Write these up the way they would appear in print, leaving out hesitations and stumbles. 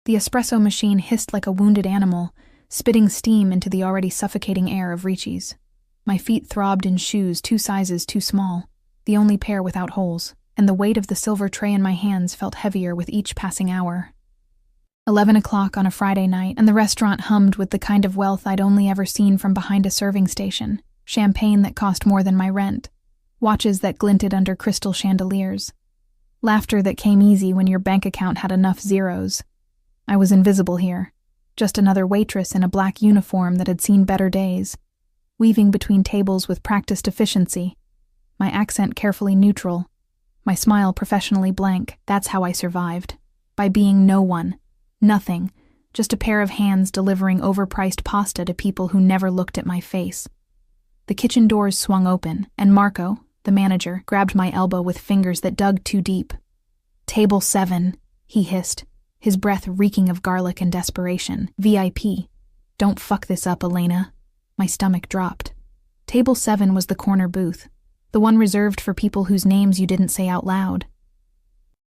The espresso machine hissed like a wounded animal, spitting steam into the already suffocating air of Ricci's. My feet throbbed in shoes 2 sizes too small, the only pair without holes, and the weight of the silver tray in my hands felt heavier with each passing hour. 11 o'clock on a Friday night, and the restaurant hummed with the kind of wealth I'd only ever seen from behind a serving station. Champagne that cost more than my rent. Watches that glinted under crystal chandeliers. Laughter that came easy when your bank account had enough zeros. I was invisible here, just another waitress in a black uniform that had seen better days, weaving between tables with practiced efficiency, my accent carefully neutral, my smile professionally blank. That's how I survived, by being no one, nothing, just a pair of hands delivering overpriced pasta to people who never looked at my face. The kitchen doors swung open, and Marco, the manager, grabbed my elbow with fingers that dug too deep. "Table 7, he hissed, his breath reeking of garlic and desperation. "VIP. Don't fuck this up, Elena." My stomach dropped. Table 7 was the corner booth, the one reserved for people whose names you didn't say out loud.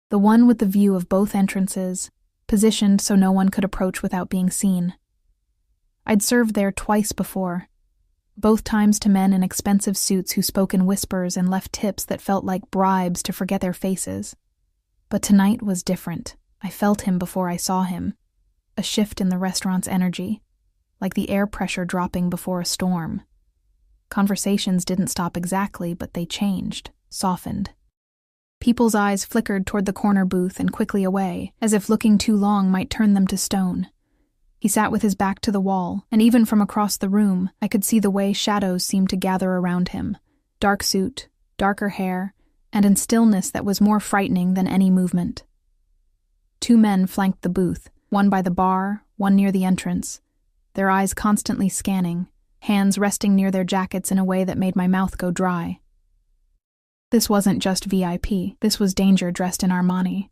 The one with the view of both entrances, positioned so no one could approach without being seen. I'd served there twice before, both times to men in expensive suits who spoke in whispers and left tips that felt like bribes to forget their faces. But tonight was different. I felt him before I saw him. A shift in the restaurant's energy, like the air pressure dropping before a storm. Conversations didn't stop exactly, but they changed, softened. People's eyes flickered toward the corner booth and quickly away, as if looking too long might turn them to stone. He sat with his back to the wall, and even from across the room, I could see the way shadows seemed to gather around him. Dark suit, darker hair, and in stillness that was more frightening than any movement. 2 men flanked the booth, one by the bar, one near the entrance, their eyes constantly scanning, hands resting near their jackets in a way that made my mouth go dry. This wasn't just VIP, this was danger dressed in Armani.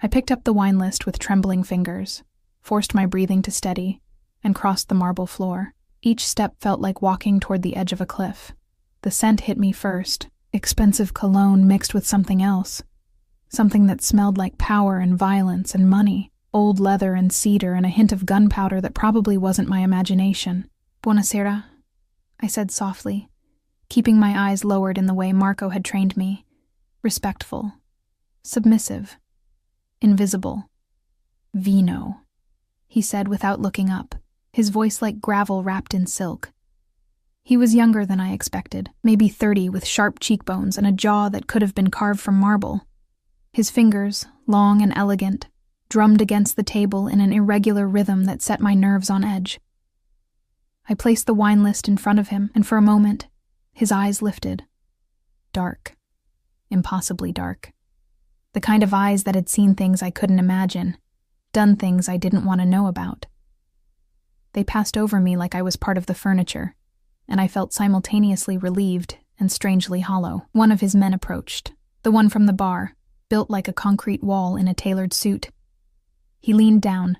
I picked up the wine list with trembling fingers, forced my breathing to steady, and crossed the marble floor. Each step felt like walking toward the edge of a cliff. The scent hit me first, expensive cologne mixed with something else. Something that smelled like power and violence and money, old leather and cedar and a hint of gunpowder that probably wasn't my imagination. "Buonasera," I said softly, keeping my eyes lowered in the way Marco had trained me. Respectful, submissive, invisible. "Vino," he said without looking up, his voice like gravel wrapped in silk. He was younger than I expected, maybe 30, with sharp cheekbones and a jaw that could have been carved from marble. His fingers, long and elegant, drummed against the table in an irregular rhythm that set my nerves on edge. I placed the wine list in front of him, and for a moment, his eyes lifted. Dark. Impossibly dark. The kind of eyes that had seen things I couldn't imagine, done things I didn't want to know about. They passed over me like I was part of the furniture, and I felt simultaneously relieved and strangely hollow. One of his men approached, the one from the bar, built like a concrete wall in a tailored suit. He leaned down,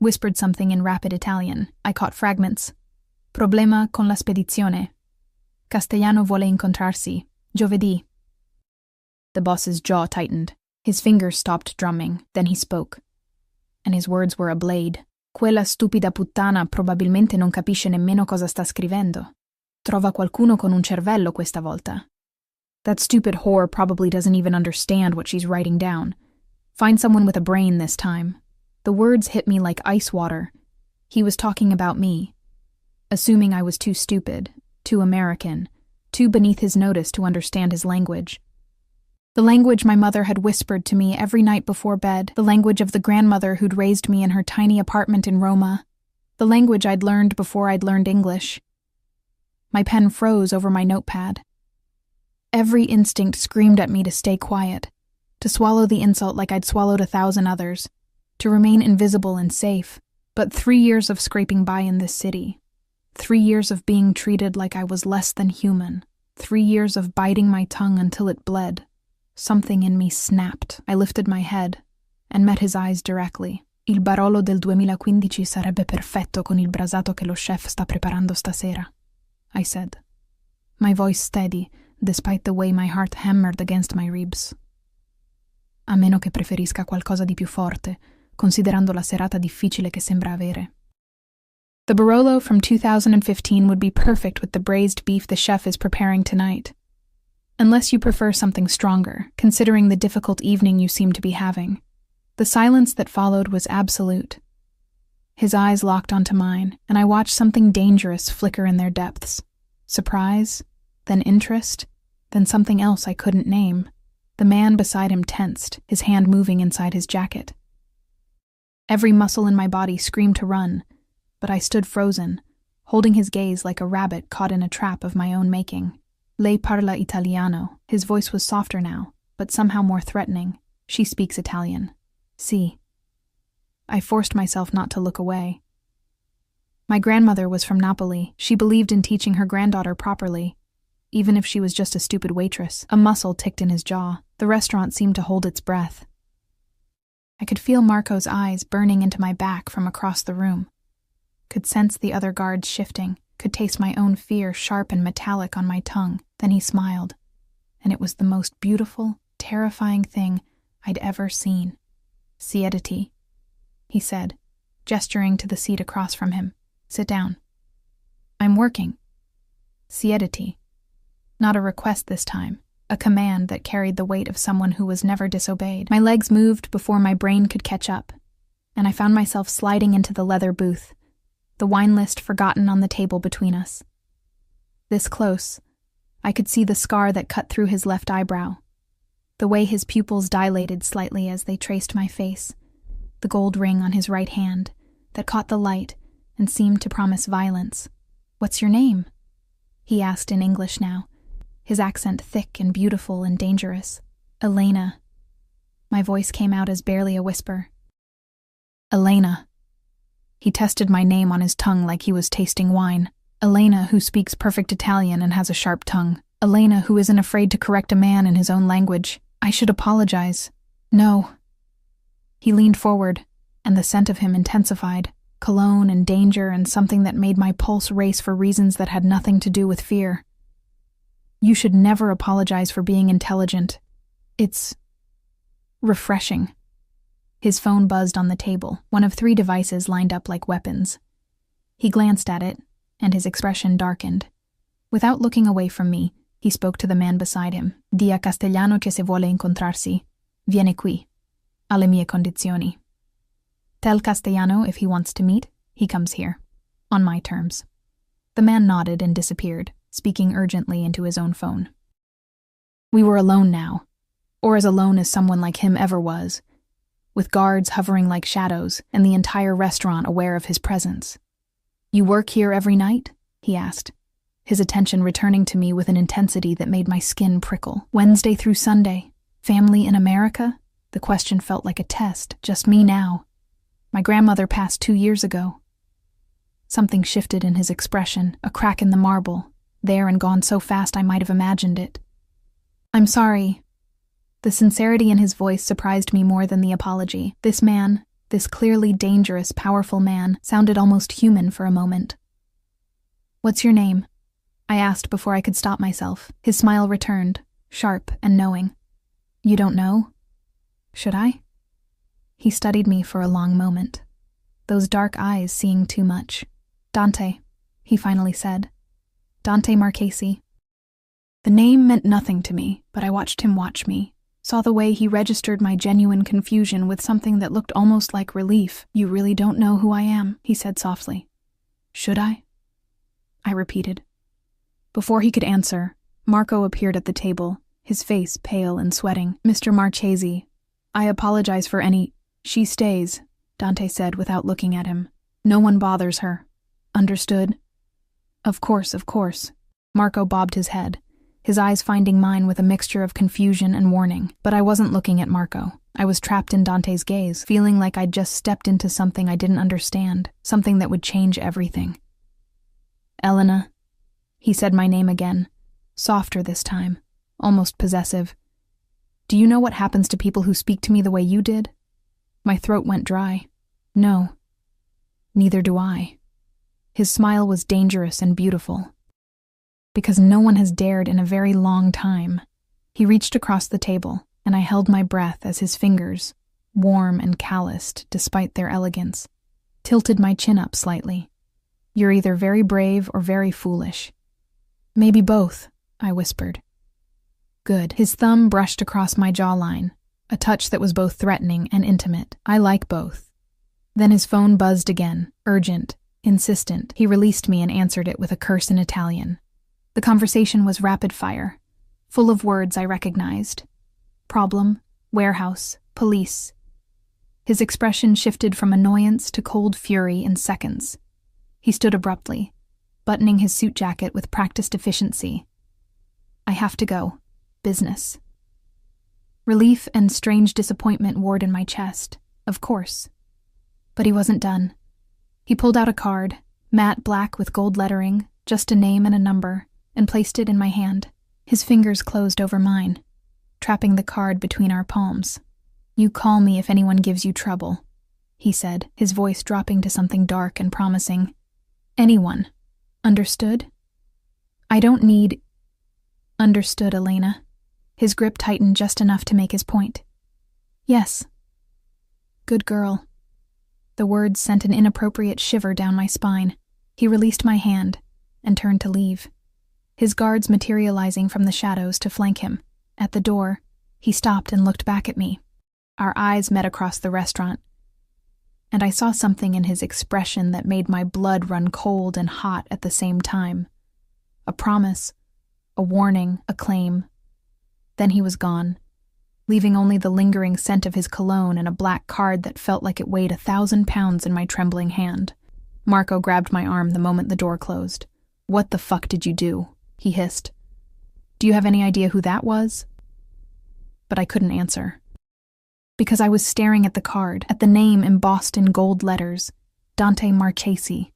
whispered something in rapid Italian. I caught fragments. "Problema con la spedizione. Castellano vuole incontrarsi. Giovedì." The boss's jaw tightened. His fingers stopped drumming. Then he spoke. And his words were a blade. "Quella stupida puttana probabilmente non capisce nemmeno cosa sta scrivendo. Trova qualcuno con un cervello questa volta. That stupid whore probably doesn't even understand what she's writing down. Find someone with a brain this time." The words hit me like ice water. He was talking about me, assuming I was too stupid, too American, too beneath his notice to understand his language. The language my mother had whispered to me every night before bed, the language of the grandmother who'd raised me in her tiny apartment in Roma, the language I'd learned before I'd learned English. My pen froze over my notepad. Every instinct screamed at me to stay quiet, to swallow the insult like I'd swallowed 1,000 others, to remain invisible and safe. But 3 years of scraping by in this city, 3 years of being treated like I was less than human, 3 years of biting my tongue until it bled. Something in me snapped. I lifted my head and met his eyes directly. "Il Barolo del 2015 sarebbe perfetto con il brasato che lo chef sta preparando stasera," I said, my voice steady, despite the way my heart hammered against my ribs. "A meno che preferisca qualcosa di più forte, considerando la serata difficile che sembra avere. The Barolo from 2015 would be perfect with the braised beef the chef is preparing tonight. Unless you prefer something stronger, considering the difficult evening you seem to be having. The silence that followed was absolute. His eyes locked onto mine, and I watched something dangerous flicker in their depths. Surprise, then interest, then something else I couldn't name. The man beside him tensed, his hand moving inside his jacket. Every muscle in my body screamed to run, but I stood frozen, holding his gaze like a rabbit caught in a trap of my own making. Lei parla italiano. His voice was softer now, but somehow more threatening. She speaks Italian. Si. I forced myself not to look away. My grandmother was from Napoli. She believed in teaching her granddaughter properly, even if she was just a stupid waitress. A muscle ticked in his jaw. The restaurant seemed to hold its breath. I could feel Marco's eyes burning into my back from across the room. Could sense the other guards shifting, could taste my own fear sharp and metallic on my tongue. Then he smiled, and it was the most beautiful, terrifying thing I'd ever seen. Siediti, he said, gesturing to the seat across from him. Sit down. I'm working. Siediti. Not a request this time, a command that carried the weight of someone who was never disobeyed. My legs moved before my brain could catch up, and I found myself sliding into the leather booth, the wine list forgotten on the table between us. This close, I could see the scar that cut through his left eyebrow, the way his pupils dilated slightly as they traced my face, the gold ring on his right hand that caught the light and seemed to promise violence. What's your name? He asked in English now, his accent thick and beautiful and dangerous. Elena. My voice came out as barely a whisper. Elena. He tested my name on his tongue like he was tasting wine. Elena, who speaks perfect Italian and has a sharp tongue. Elena, who isn't afraid to correct a man in his own language. I should apologize. No. He leaned forward, and the scent of him intensified. Cologne and danger and something that made my pulse race for reasons that had nothing to do with fear. You should never apologize for being intelligent. It's refreshing. His phone buzzed on the table, one of 3 devices lined up like weapons. He glanced at it, and his expression darkened. Without looking away from me, he spoke to the man beside him. Dia Castellano che se vuole incontrarsi, viene qui, alle mie condizioni. Tell Castellano if he wants to meet, he comes here, on my terms. The man nodded and disappeared, speaking urgently into his own phone. We were alone now, or as alone as someone like him ever was, with guards hovering like shadows and the entire restaurant aware of his presence. You work here every night? He asked, his attention returning to me with an intensity that made my skin prickle. Wednesday through Sunday? Family in America? The question felt like a test, just me now. My grandmother passed 2 years ago. Something shifted in his expression, a crack in the marble, there and gone so fast I might have imagined it. I'm sorry. The sincerity in his voice surprised me more than the apology. This man, this clearly dangerous, powerful man, sounded almost human for a moment. What's your name? I asked before I could stop myself. His smile returned, sharp and knowing. You don't know? Should I? He studied me for a long moment, those dark eyes seeing too much. Dante, he finally said. Dante Marchesi. The name meant nothing to me, but I watched him watch me, saw the way he registered my genuine confusion with something that looked almost like relief. You really don't know who I am, he said softly. Should I? I repeated. Before he could answer, Marco appeared at the table, his face pale and sweating. Mr. Marchesi, I apologize for any... She stays, Dante said without looking at him. No one bothers her. Understood? Of course, of course. Marco bobbed his head, his eyes finding mine with a mixture of confusion and warning. But I wasn't looking at Marco. I was trapped in Dante's gaze, feeling like I'd just stepped into something I didn't understand, something that would change everything. Elena. He said my name again, softer this time, almost possessive. Do you know what happens to people who speak to me the way you did? My throat went dry. No. Neither do I. His smile was dangerous and beautiful. Because no one has dared in a very long time. He reached across the table, and I held my breath as his fingers, warm and calloused despite their elegance, tilted my chin up slightly. "You're either very brave or very foolish." "Maybe both," I whispered. "Good." His thumb brushed across my jawline, a touch that was both threatening and intimate. "I like both." Then his phone buzzed again, urgent, insistent. He released me and answered it with a curse in Italian. The conversation was rapid fire, full of words I recognized. Problem, warehouse, police. His expression shifted from annoyance to cold fury in seconds. He stood abruptly, buttoning his suit jacket with practiced efficiency. "I have to go. Business." Relief and strange disappointment warred in my chest, of course. But he wasn't done. He pulled out a card, matte black with gold lettering, just a name and a number, and placed it in my hand. His fingers closed over mine, trapping the card between our palms. "You call me if anyone gives you trouble," he said, his voice dropping to something dark and promising. "Anyone. Understood?" "I don't need—" "Understood, Elena." His grip tightened just enough to make his point. "Yes." "Good girl." The words sent an inappropriate shiver down my spine. He released my hand and turned to leave, his guards materializing from the shadows to flank him. At the door, he stopped and looked back at me. Our eyes met across the restaurant, and I saw something in his expression that made my blood run cold and hot at the same time. A promise, a warning, a claim. Then he was gone, leaving only the lingering scent of his cologne and a black card that felt like it weighed 1,000 pounds in my trembling hand. Marco grabbed my arm the moment the door closed. "What the fuck did you do?" he hissed. "Do you have any idea who that was?" But I couldn't answer. Because I was staring at the card, at the name embossed in gold letters, Dante Marchesi,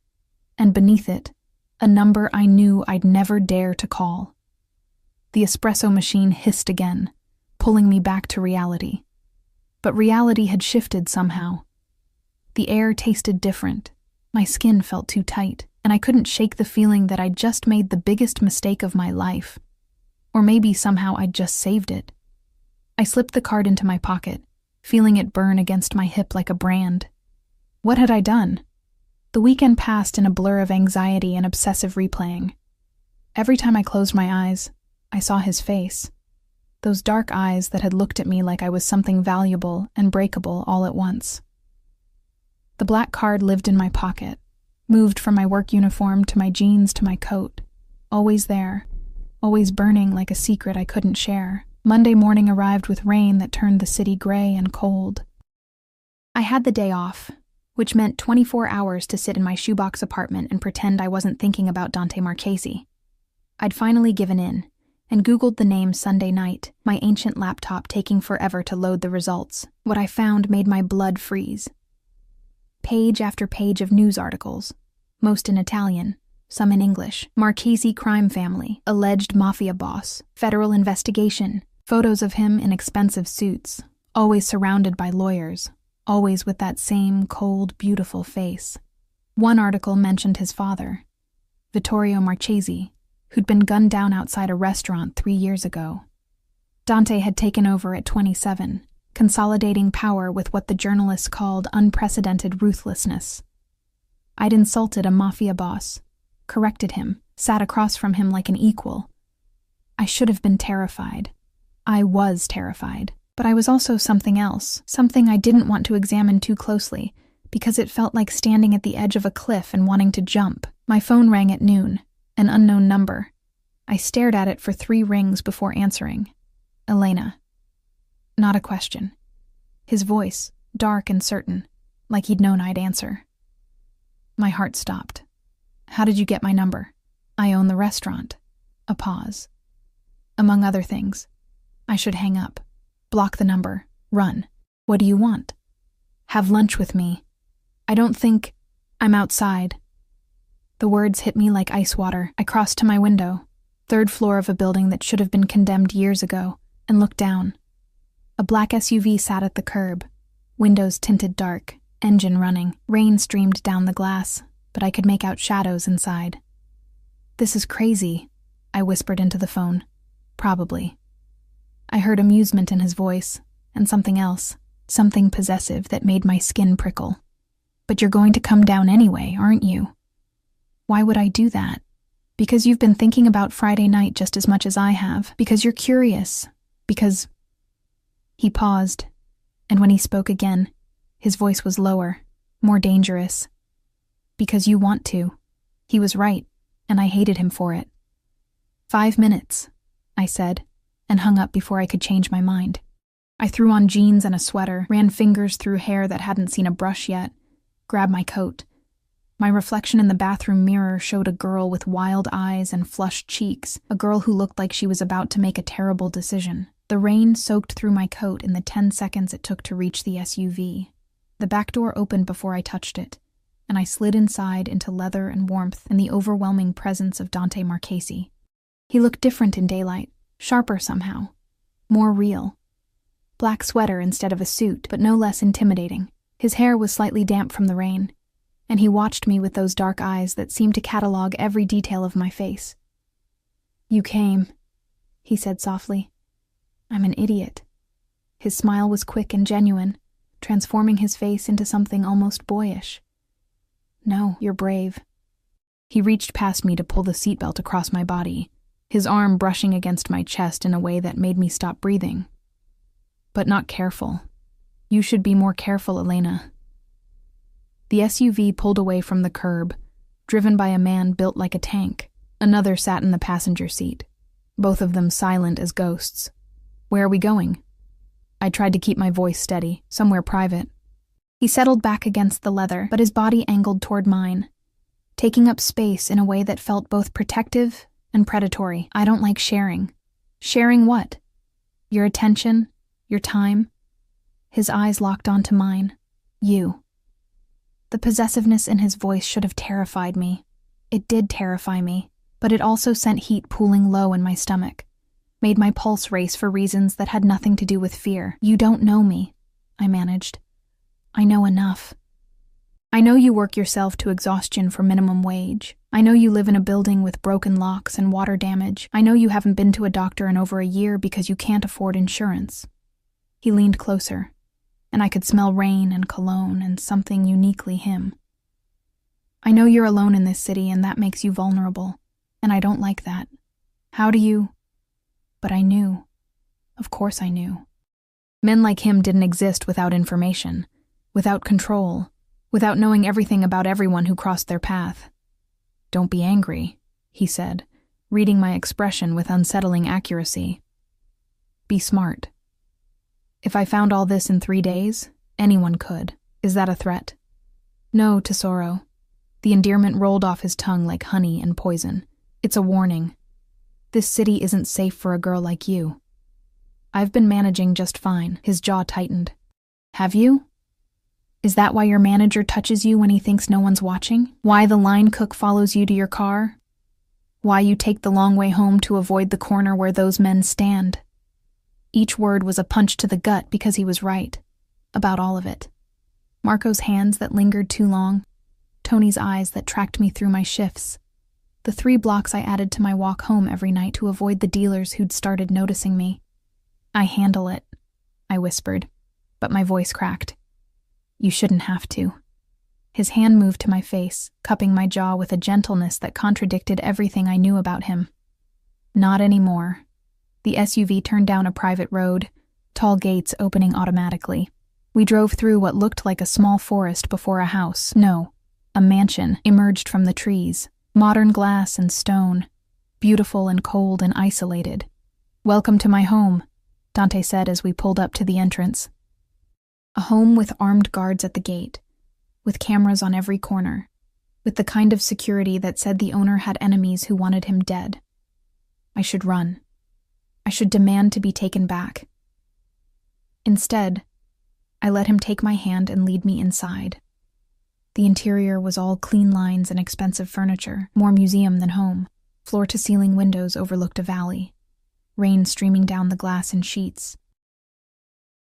and beneath it, a number I knew I'd never dare to call. The espresso machine hissed again, pulling me back to reality. But reality had shifted somehow. The air tasted different, my skin felt too tight, and I couldn't shake the feeling that I'd just made the biggest mistake of my life. Or maybe somehow I'd just saved it. I slipped the card into my pocket, feeling it burn against my hip like a brand. What had I done? The weekend passed in a blur of anxiety and obsessive replaying. Every time I closed my eyes, I saw his face. Those dark eyes that had looked at me like I was something valuable and breakable all at once. The black card lived in my pocket, moved from my work uniform to my jeans to my coat, always there, always burning like a secret I couldn't share. Monday morning arrived with rain that turned the city gray and cold. I had the day off, which meant 24 hours to sit in my shoebox apartment and pretend I wasn't thinking about Dante Marchesi. I'd finally given in, and Googled the name Sunday night, my ancient laptop taking forever to load the results. What I found made my blood freeze. Page after page of news articles, most in Italian, some in English. Marchesi crime family, alleged Mafia boss, federal investigation, photos of him in expensive suits, always surrounded by lawyers, always with that same cold, beautiful face. One article mentioned his father, Vittorio Marchesi, who'd been gunned down outside a restaurant 3 years ago. Dante had taken over at 27, consolidating power with what the journalists called unprecedented ruthlessness. I'd insulted a mafia boss, corrected him, sat across from him like an equal. I should have been terrified. I was terrified. But I was also something else, something I didn't want to examine too closely, because it felt like standing at the edge of a cliff and wanting to jump. My phone rang at noon, an unknown number. I stared at it for 3 rings before answering. Elena. Not a question. His voice, dark and certain, like he'd known I'd answer. My heart stopped. How did you get my number? I own the restaurant. A pause. Among other things. I should hang up. Block the number. Run. What do you want? Have lunch with me. I don't think... I'm outside. The words hit me like ice water. I crossed to my window, 3rd floor of a building that should have been condemned years ago, and looked down. A black SUV sat at the curb, windows tinted dark, engine running. Rain streamed down the glass, but I could make out shadows inside. This is crazy, I whispered into the phone. Probably. I heard amusement in his voice, and something else. something possessive that made my skin prickle. "But you're going to come down anyway, aren't you?" "Why would I do that?" "Because you've been thinking about Friday night just as much as I have. Because you're curious. Because—" He paused, and when he spoke again, his voice was lower, more dangerous. "Because you want to." He was right, and I hated him for it. 5 minutes, I said, and hung up before I could change my mind. I threw on jeans and a sweater, ran fingers through hair that hadn't seen a brush yet, grabbed my coat. My reflection in the bathroom mirror showed a girl with wild eyes and flushed cheeks, a girl who looked like she was about to make a terrible decision. The rain soaked through my coat in the 10 seconds it took to reach the SUV. The back door opened before I touched it, and I slid inside into leather and warmth and the overwhelming presence of Dante Marchesi. He looked different in daylight, sharper somehow, more real. Black sweater instead of a suit, but no less intimidating. His hair was slightly damp from the rain, and he watched me with those dark eyes that seemed to catalog every detail of my face. "You came," he said softly. "I'm an idiot." His smile was quick and genuine, transforming his face into something almost boyish. "No, you're brave." He reached past me to pull the seatbelt across my body, his arm brushing against my chest in a way that made me stop breathing. "But not careful. You should be more careful, Elena." The SUV pulled away from the curb, driven by a man built like a tank. Another sat in the passenger seat, both of them silent as ghosts. "Where are we going?" I tried to keep my voice steady, somewhere private. He settled back against the leather, but his body angled toward mine, taking up space in a way that felt both protective and predatory. "I don't like sharing." "Sharing what?" "Your attention, your time." His eyes locked onto mine. "You." The possessiveness in his voice should have terrified me. It did terrify me, but it also sent heat pooling low in my stomach, made my pulse race for reasons that had nothing to do with fear. "You don't know me," I managed. "I know enough. I know you work yourself to exhaustion for minimum wage. I know you live in a building with broken locks and water damage. I know you haven't been to a doctor in over a year because you can't afford insurance." He leaned closer, and I could smell rain and cologne and something uniquely him. "I know you're alone in this city and that makes you vulnerable, and I don't like that. How do you—" But I knew. Of course I knew. Men like him didn't exist without information, without control, without knowing everything about everyone who crossed their path. "Don't be angry," he said, reading my expression with unsettling accuracy. "Be smart. If I found all this in 3 days, anyone could. Is that a threat?" "No, Tesoro." The endearment rolled off his tongue like honey and poison. "It's a warning. This city isn't safe for a girl like you." "I've been managing just fine." His jaw tightened. "Have you? Is that why your manager touches you when he thinks no one's watching? Why the line cook follows you to your car? Why you take the long way home to avoid the corner where those men stand?" Each word was a punch to the gut because he was right. About all of it. Marco's hands that lingered too long. Tony's eyes that tracked me through my shifts. The 3 blocks I added to my walk home every night to avoid the dealers who'd started noticing me. "I handle it," I whispered, but my voice cracked. "You shouldn't have to." His hand moved to my face, cupping my jaw with a gentleness that contradicted everything I knew about him. "Not anymore." The SUV turned down a private road, tall gates opening automatically. We drove through what looked like a small forest before a house. No, a mansion emerged from the trees, modern glass and stone, beautiful and cold and isolated. "Welcome to my home," Dante said as we pulled up to the entrance. A home with armed guards at the gate, with cameras on every corner, with the kind of security that said the owner had enemies who wanted him dead. I should run. I should demand to be taken back. Instead, I let him take my hand and lead me inside. The interior was all clean lines and expensive furniture, more museum than home. Floor-to-ceiling windows overlooked a valley, rain streaming down the glass in sheets.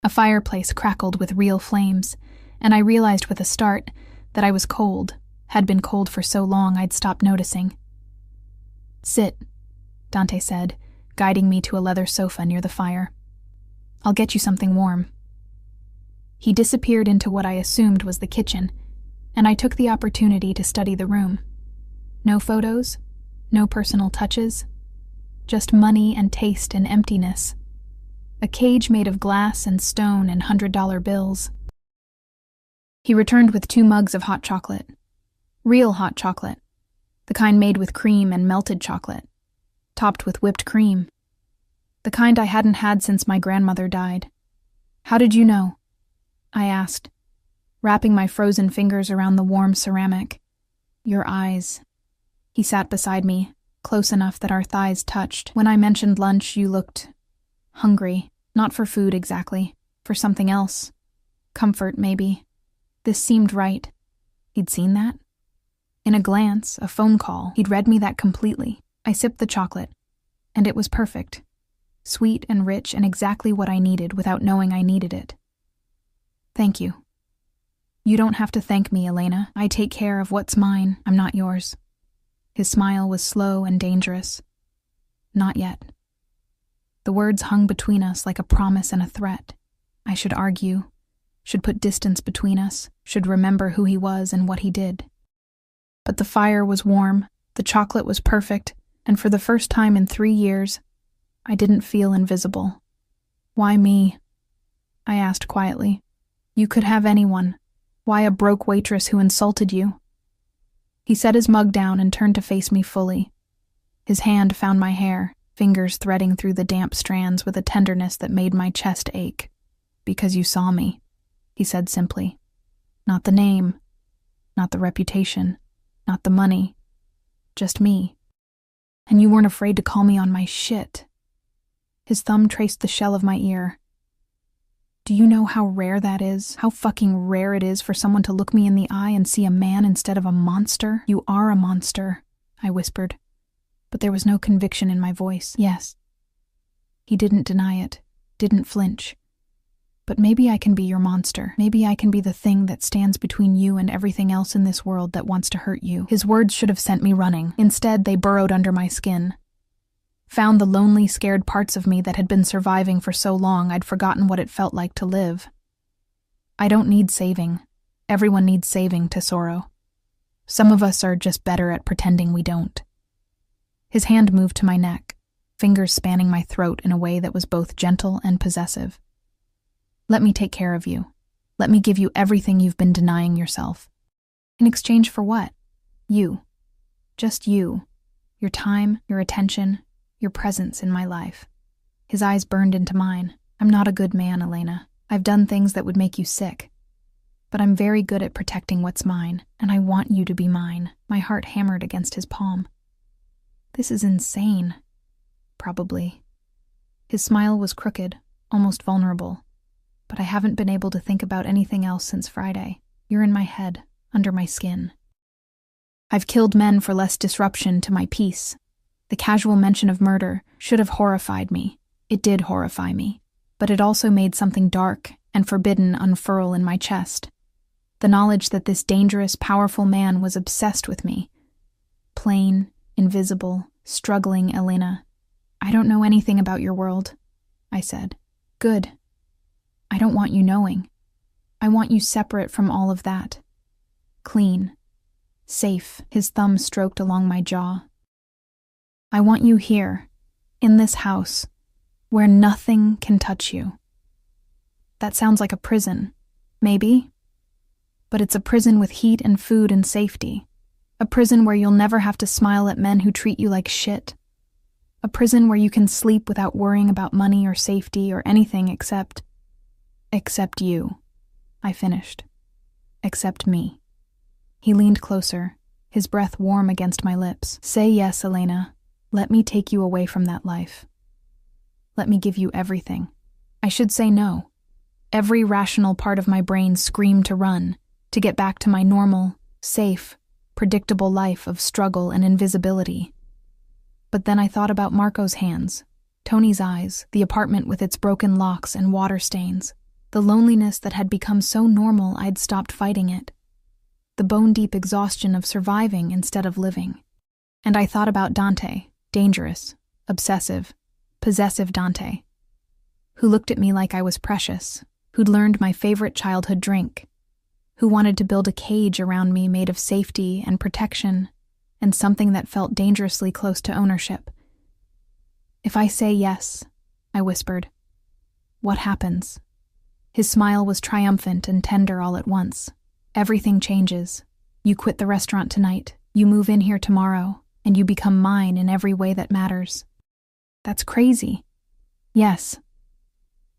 A fireplace crackled with real flames, and I realized with a start that I was cold, had been cold for so long I'd stopped noticing. "Sit," Dante said, guiding me to a leather sofa near the fire. "I'll get you something warm." He disappeared into what I assumed was the kitchen, and I took the opportunity to study the room. No photos, no personal touches, just money and taste and emptiness. A cage made of glass and stone and $100 bills. He returned with 2 mugs of hot chocolate. Real hot chocolate. The kind made with cream and melted chocolate, topped with whipped cream. The kind I hadn't had since my grandmother died. "How did you know?" I asked, wrapping my frozen fingers around the warm ceramic. "Your eyes." He sat beside me, close enough that our thighs touched. "When I mentioned lunch, you looked hungry. Not for food exactly, for something else. Comfort, maybe. This seemed right." He'd seen that? In a glance, a phone call, he'd read me that completely. I sipped the chocolate, and it was perfect. Sweet and rich and exactly what I needed without knowing I needed it. "Thank you." "You don't have to thank me, Elena. I take care of what's mine. I'm not yours." His smile was slow and dangerous. "Not yet." The words hung between us like a promise and a threat. I should argue, should put distance between us, should remember who he was and what he did. But the fire was warm, the chocolate was perfect, and for the first time in 3 years, I didn't feel invisible. "Why me?" I asked quietly. "You could have anyone. Why a broke waitress who insulted you?" He set his mug down and turned to face me fully. His hand found my hair, fingers threading through the damp strands with a tenderness that made my chest ache. "Because you saw me," he said simply. "Not the name, not the reputation, not the money, just me. And you weren't afraid to call me on my shit." His thumb traced the shell of my ear. "Do you know how rare that is? How fucking rare it is for someone to look me in the eye and see a man instead of a monster? You are a monster," I whispered. But there was no conviction in my voice. "Yes." He didn't deny it, didn't flinch. "But maybe I can be your monster. Maybe I can be the thing that stands between you and everything else in this world that wants to hurt you." His words should have sent me running. Instead, they burrowed under my skin. Found the lonely, scared parts of me that had been surviving for so long I'd forgotten what it felt like to live. I don't need saving. Everyone needs saving, Tesoro. Some of us are just better at pretending we don't. His hand moved to my neck, fingers spanning my throat in a way that was both gentle and possessive. "Let me take care of you. Let me give you everything you've been denying yourself." "In exchange for what?" "You. Just you. Your time, your attention, your presence in my life." His eyes burned into mine. "I'm not a good man, Elena. I've done things that would make you sick. But I'm very good at protecting what's mine, and I want you to be mine." My heart hammered against his palm. This is insane. Probably. His smile was crooked, almost vulnerable. But I haven't been able to think about anything else since Friday. You're in my head, under my skin. I've killed men for less disruption to my peace. The casual mention of murder should have horrified me. It did horrify me. But it also made something dark and forbidden unfurl in my chest. The knowledge that this dangerous, powerful man was obsessed with me. Plain, invisible, struggling Elena. "I don't know anything about your world," I said. "Good. I don't want you knowing. I want you separate from all of that. Clean. Safe." His thumb stroked along my jaw. "I want you here, in this house, where nothing can touch you." That sounds like a prison. Maybe. But it's a prison with heat and food and safety. A prison where you'll never have to smile at men who treat you like shit. A prison where you can sleep without worrying about money or safety or anything except you, I finished. Except me. He leaned closer, his breath warm against my lips. "Say yes, Elena. Let me take you away from that life. Let me give you everything." I should say no. Every rational part of my brain screamed to run, to get back to my normal, safe, predictable life of struggle and invisibility. But then I thought about Marco's hands, Tony's eyes, the apartment with its broken locks and water stains, the loneliness that had become so normal I'd stopped fighting it, the bone-deep exhaustion of surviving instead of living. And I thought about Dante, dangerous, obsessive, possessive Dante, who looked at me like I was precious, who'd learned my favorite childhood drink, who wanted to build a cage around me made of safety and protection and something that felt dangerously close to ownership. "If I say yes," I whispered, "what happens?" His smile was triumphant and tender all at once. "Everything changes. You quit the restaurant tonight, you move in here tomorrow, and you become mine in every way that matters." "That's crazy." "Yes."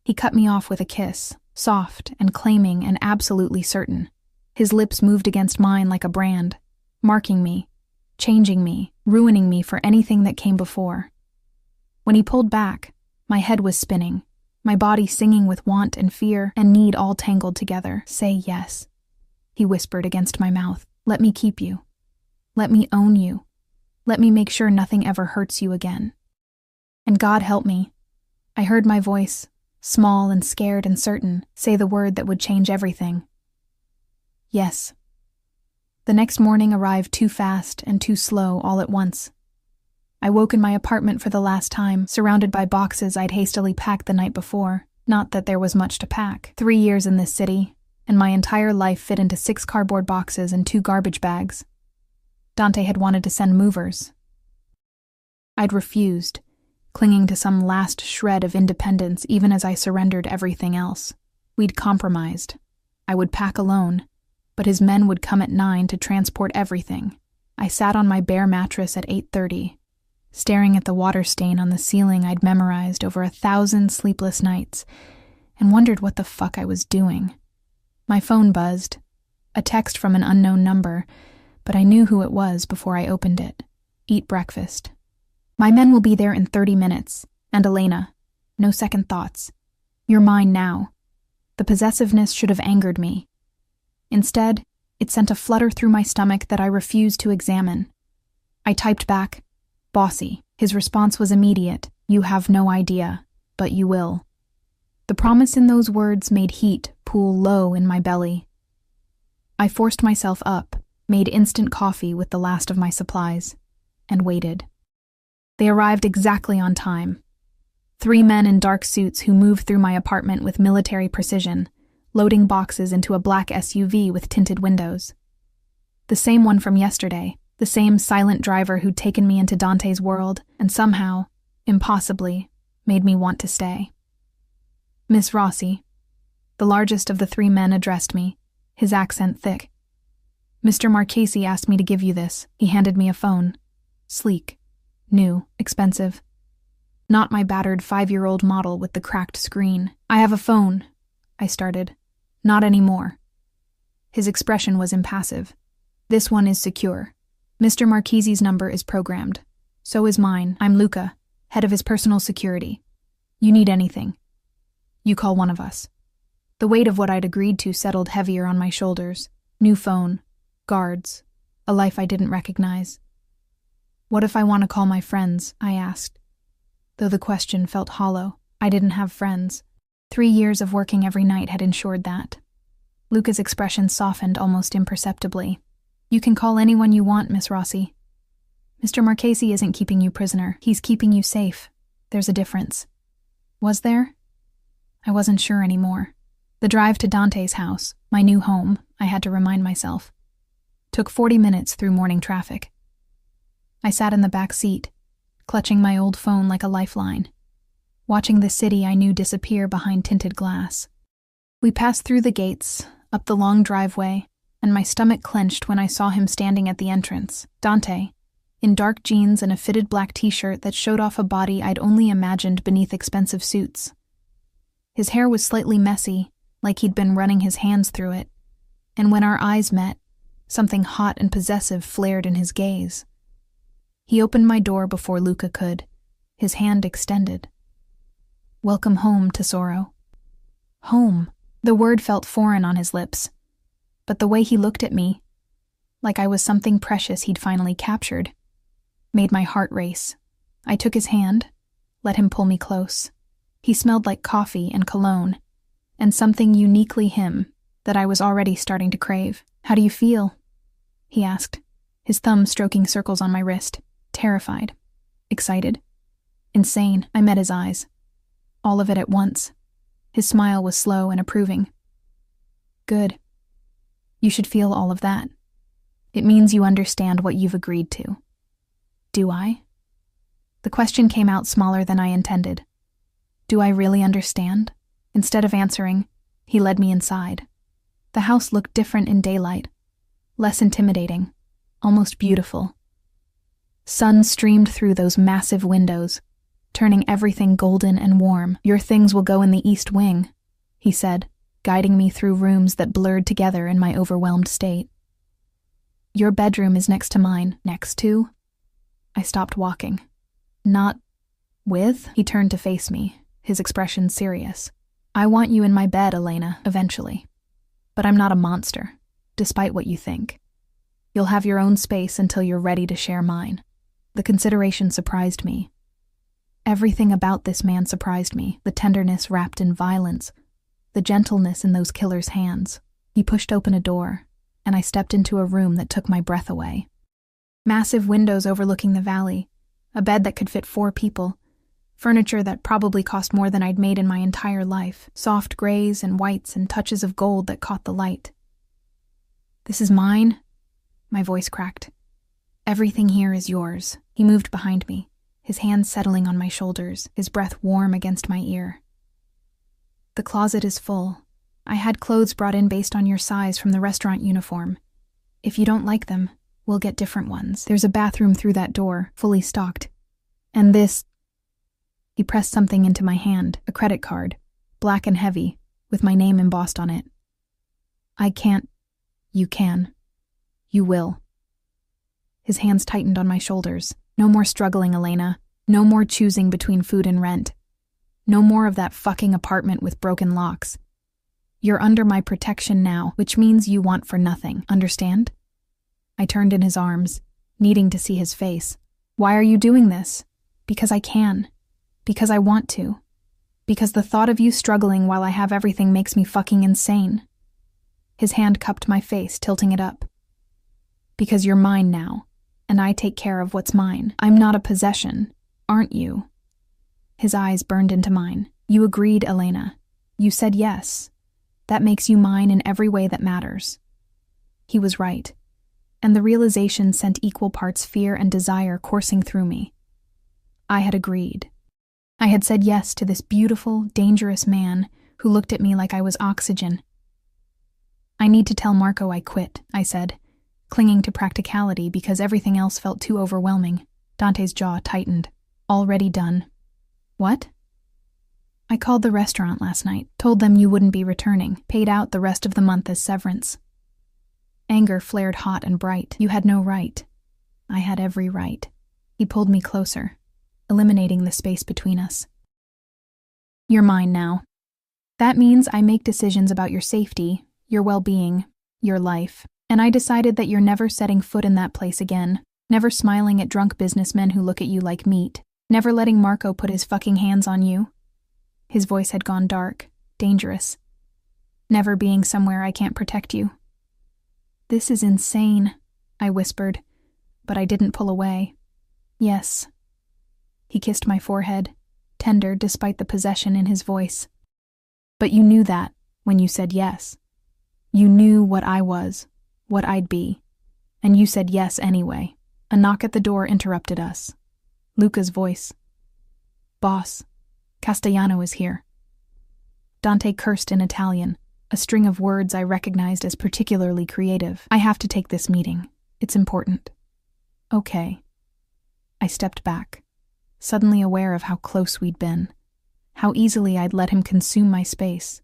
He cut me off with a kiss, soft and claiming and absolutely certain. His lips moved against mine like a brand, marking me, changing me, ruining me for anything that came before. When he pulled back, my head was spinning, my body singing with want and fear and need all tangled together. "Say yes," he whispered against my mouth. "Let me keep you. Let me own you. Let me make sure nothing ever hurts you again." And God help me. I heard my voice, small and scared and certain, say the word that would change everything. Yes. The next morning arrived too fast and too slow all at once. I woke in my apartment for the last time, surrounded by boxes I'd hastily packed the night before. Not that there was much to pack. 3 years in this city, and my entire life fit into 6 cardboard boxes and 2 garbage bags. Dante had wanted to send movers. I'd refused, clinging to some last shred of independence even as I surrendered everything else. We'd compromised. I would pack alone, but his men would come at 9 to transport everything. I sat on my bare mattress at 8:30, staring at the water stain on the ceiling I'd memorized over 1,000 sleepless nights, and wondered what the fuck I was doing. My phone buzzed, a text from an unknown number, but I knew who it was before I opened it. "Eat breakfast. My men will be there in 30 minutes, and Elena. No second thoughts. You're mine now." The possessiveness should have angered me. Instead, it sent a flutter through my stomach that I refused to examine. I typed back, "Bossy." His response was immediate. "You have no idea, but you will." The promise in those words made heat pool low in my belly. I forced myself up, made instant coffee with the last of my supplies, and waited. They arrived exactly on time. 3 men in dark suits who moved through my apartment with military precision, loading boxes into a black SUV with tinted windows. The same one from yesterday, the same silent driver who'd taken me into Dante's world and somehow, impossibly, made me want to stay. "Miss Rossi." The largest of the 3 men addressed me, his accent thick. "Mr. Marchesi asked me to give you this." He handed me a phone. Sleek, new, expensive. Not my battered 5-year-old model with the cracked screen. "I have a phone," I started. "Not anymore." His expression was impassive. "This one is secure. Mr. Marchesi's number is programmed. So is mine. I'm Luca, head of his personal security. You need anything, you call one of us." The weight of what I'd agreed to settled heavier on my shoulders. New phone, guards, a life I didn't recognize. "What if I want to call my friends?" I asked. Though the question felt hollow, I didn't have friends. 3 years of working every night had ensured that. Luca's expression softened almost imperceptibly. "You can call anyone you want, Miss Rossi. Mr. Marchesi isn't keeping you prisoner. He's keeping you safe. There's a difference." Was there? I wasn't sure anymore. The drive to Dante's house, my new home, I had to remind myself, took 40 minutes through morning traffic. I sat in the back seat, clutching my old phone like a lifeline, watching the city I knew disappear behind tinted glass. We passed through the gates, up the long driveway, and my stomach clenched when I saw him standing at the entrance. Dante, in dark jeans and a fitted black t-shirt that showed off a body I'd only imagined beneath expensive suits. His hair was slightly messy, like he'd been running his hands through it, and when our eyes met, something hot and possessive flared in his gaze. He opened my door before Luca could, his hand extended. "Welcome home, Tesoro." Home. The word felt foreign on his lips, but the way he looked at me, like I was something precious he'd finally captured, made my heart race. I took his hand, let him pull me close. He smelled like coffee and cologne, and something uniquely him that I was already starting to crave. "How do you feel?" he asked, his thumb stroking circles on my wrist. Terrified. Excited. Insane. I met his eyes. All of it at once. His smile was slow and approving. Good. You should feel all of that. It means you understand what you've agreed to. Do I? The question came out smaller than I intended. Do I really understand? Instead of answering, he led me inside. The house looked different in daylight, less intimidating, almost beautiful. Sun streamed through those massive windows, turning everything golden and warm. Your things will go in the east wing, he said, guiding me through rooms that blurred together in my overwhelmed state. Your bedroom is next to mine. Next to? I stopped walking. Not with? He turned to face me, his expression serious. I want you in my bed, Elena, eventually. But I'm not a monster, despite what you think. You'll have your own space until you're ready to share mine. The consideration surprised me. Everything about this man surprised me, the tenderness wrapped in violence, the gentleness in those killers' hands. He pushed open a door, and I stepped into a room that took my breath away. Massive windows overlooking the valley, a bed that could fit 4 people, furniture that probably cost more than I'd made in my entire life, soft grays and whites and touches of gold that caught the light. This is mine? My voice cracked. Everything here is yours. He moved behind me, his hands settling on my shoulders, his breath warm against my ear. The closet is full. I had clothes brought in based on your size from the restaurant uniform. If you don't like them, we'll get different ones. There's a bathroom through that door, fully stocked. And this... He pressed something into my hand, a credit card, black and heavy, with my name embossed on it. I can't. You can. You will. His hands tightened on my shoulders. No more struggling, Elena. No more choosing between food and rent. No more of that fucking apartment with broken locks. You're under my protection now, which means you want for nothing, understand? I turned in his arms, needing to see his face. Why are you doing this? Because I can. Because I want to. Because the thought of you struggling while I have everything makes me fucking insane. His hand cupped my face, tilting it up. Because you're mine now, and I take care of what's mine. I'm not a possession, aren't you? His eyes burned into mine. You agreed, Elena. You said yes. That makes you mine in every way that matters. He was right, and the realization sent equal parts fear and desire coursing through me. I had agreed. I had said yes to this beautiful, dangerous man who looked at me like I was oxygen. I need to tell Marco I quit, I said, clinging to practicality because everything else felt too overwhelming. Dante's jaw tightened. Already done. What? I called the restaurant last night, told them you wouldn't be returning, paid out the rest of the month as severance. Anger flared hot and bright. You had no right. I had every right. He pulled me closer, eliminating the space between us. You're mine now. That means I make decisions about your safety, your well-being, your life, and I decided that you're never setting foot in that place again, never smiling at drunk businessmen who look at you like meat, never letting Marco put his fucking hands on you. His voice had gone dark, dangerous. Never being somewhere I can't protect you. This is insane, I whispered, but I didn't pull away. Yes. He kissed my forehead, tender despite the possession in his voice. But you knew that when you said yes. You knew what I was, what I'd be, and you said yes anyway. A knock at the door interrupted us. Luca's voice. Boss, Castellano is here. Dante cursed in Italian, a string of words I recognized as particularly creative. I have to take this meeting. It's important. Okay. I stepped back, suddenly aware of how close we'd been, how easily I'd let him consume my space.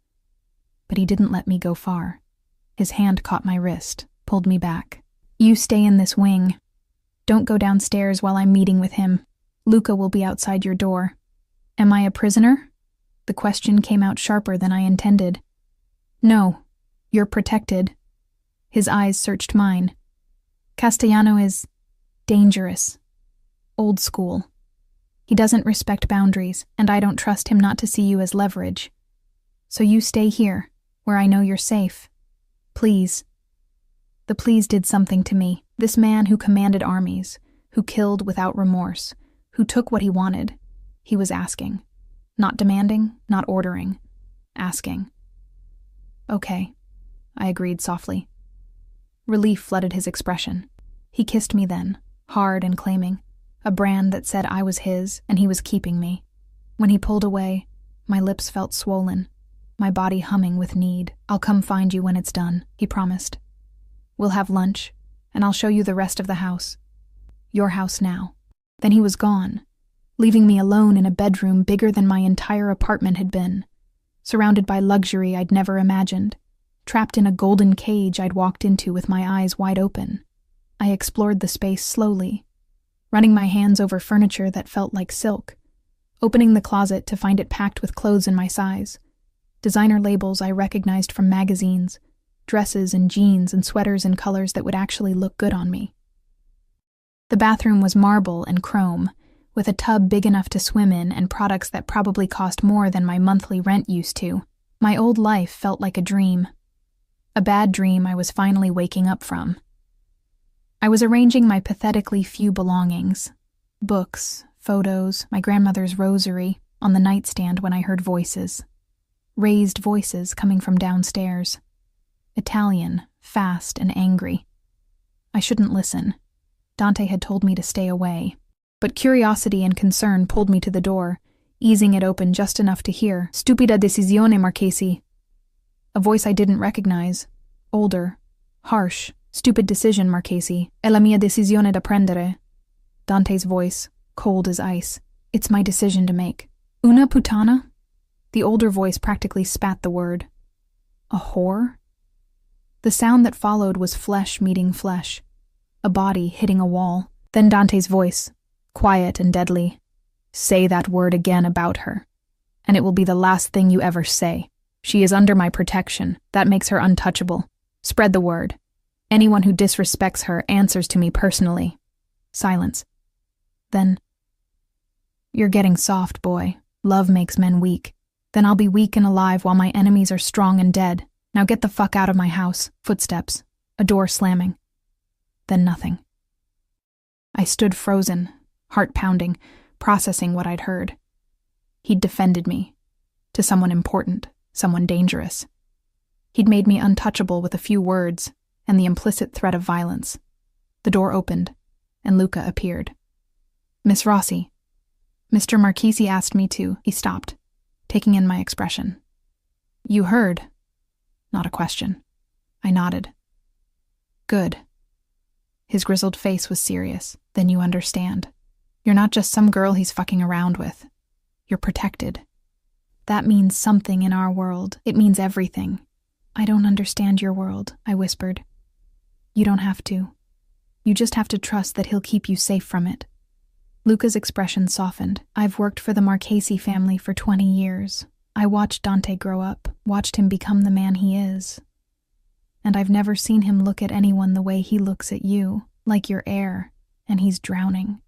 But he didn't let me go far. His hand caught my wrist, pulled me back. You stay in this wing. Don't go downstairs while I'm meeting with him. Luca will be outside your door. Am I a prisoner? The question came out sharper than I intended. No, you're protected. His eyes searched mine. Castellano is dangerous. Old school. He doesn't respect boundaries, and I don't trust him not to see you as leverage. So you stay here, where I know you're safe. Please. The please did something to me. This man who commanded armies, who killed without remorse, who took what he wanted. He was asking. Not demanding, not ordering. asking. Okay, I agreed softly. Relief flooded his expression. He kissed me then, hard and claiming, a brand that said I was his and he was keeping me. When he pulled away, my lips felt swollen, my body humming with need. I'll come find you when it's done, he promised. We'll have lunch, and I'll show you the rest of the house. Your house now. Then he was gone, leaving me alone in a bedroom bigger than my entire apartment had been, surrounded by luxury I'd never imagined, trapped in a golden cage I'd walked into with my eyes wide open. I explored the space slowly, running my hands over furniture that felt like silk, opening the closet to find it packed with clothes in my size, designer labels I recognized from magazines, dresses and jeans and sweaters in colors that would actually look good on me. The bathroom was marble and chrome, with a tub big enough to swim in and products that probably cost more than my monthly rent used to. My old life felt like a dream. A bad dream I was finally waking up from. I was arranging my pathetically few belongings, books, photos, my grandmother's rosary, on the nightstand when I heard voices. Raised voices coming from downstairs. Italian, fast and angry. I shouldn't listen. Dante had told me to stay away. But curiosity and concern pulled me to the door, easing it open just enough to hear, "Stupida decisione, Marchesi." A voice I didn't recognize. Older. Harsh. "Stupid decision, Marchesi. È la mia decisione da prendere." Dante's voice, cold as ice. "It's my decision to make." "Una puttana?" The older voice practically spat the word. "A whore?" The sound that followed was flesh meeting flesh. A body hitting a wall. Then Dante's voice, quiet and deadly. "Say that word again about her, and it will be the last thing you ever say. She is under my protection. That makes her untouchable. Spread the word. Anyone who disrespects her answers to me personally." Silence. Then, "You're getting soft, boy. Love makes men weak. Then I'll be weak and alive while my enemies are strong and dead. Now get the fuck out of my house." Footsteps. A door slamming. Then nothing. I stood frozen, heart pounding, processing what I'd heard. He'd defended me. To someone important, someone dangerous. He'd made me untouchable with a few words and the implicit threat of violence. The door opened, and Luca appeared. "Miss Rossi." "Mr. Marchesi asked me to." He stopped, taking in my expression. "You heard?" Not a question. I nodded. "Good." His grizzled face was serious. "Then you understand. You're not just some girl he's fucking around with. You're protected. That means something in our world. It means everything." "I don't understand your world," I whispered. "You don't have to. You just have to trust that he'll keep you safe from it." Luca's expression softened. "I've worked for the Marchesi family for 20 years. I watched Dante grow up, watched him become the man he is. And I've never seen him look at anyone the way he looks at you, like your heir, and he's drowning."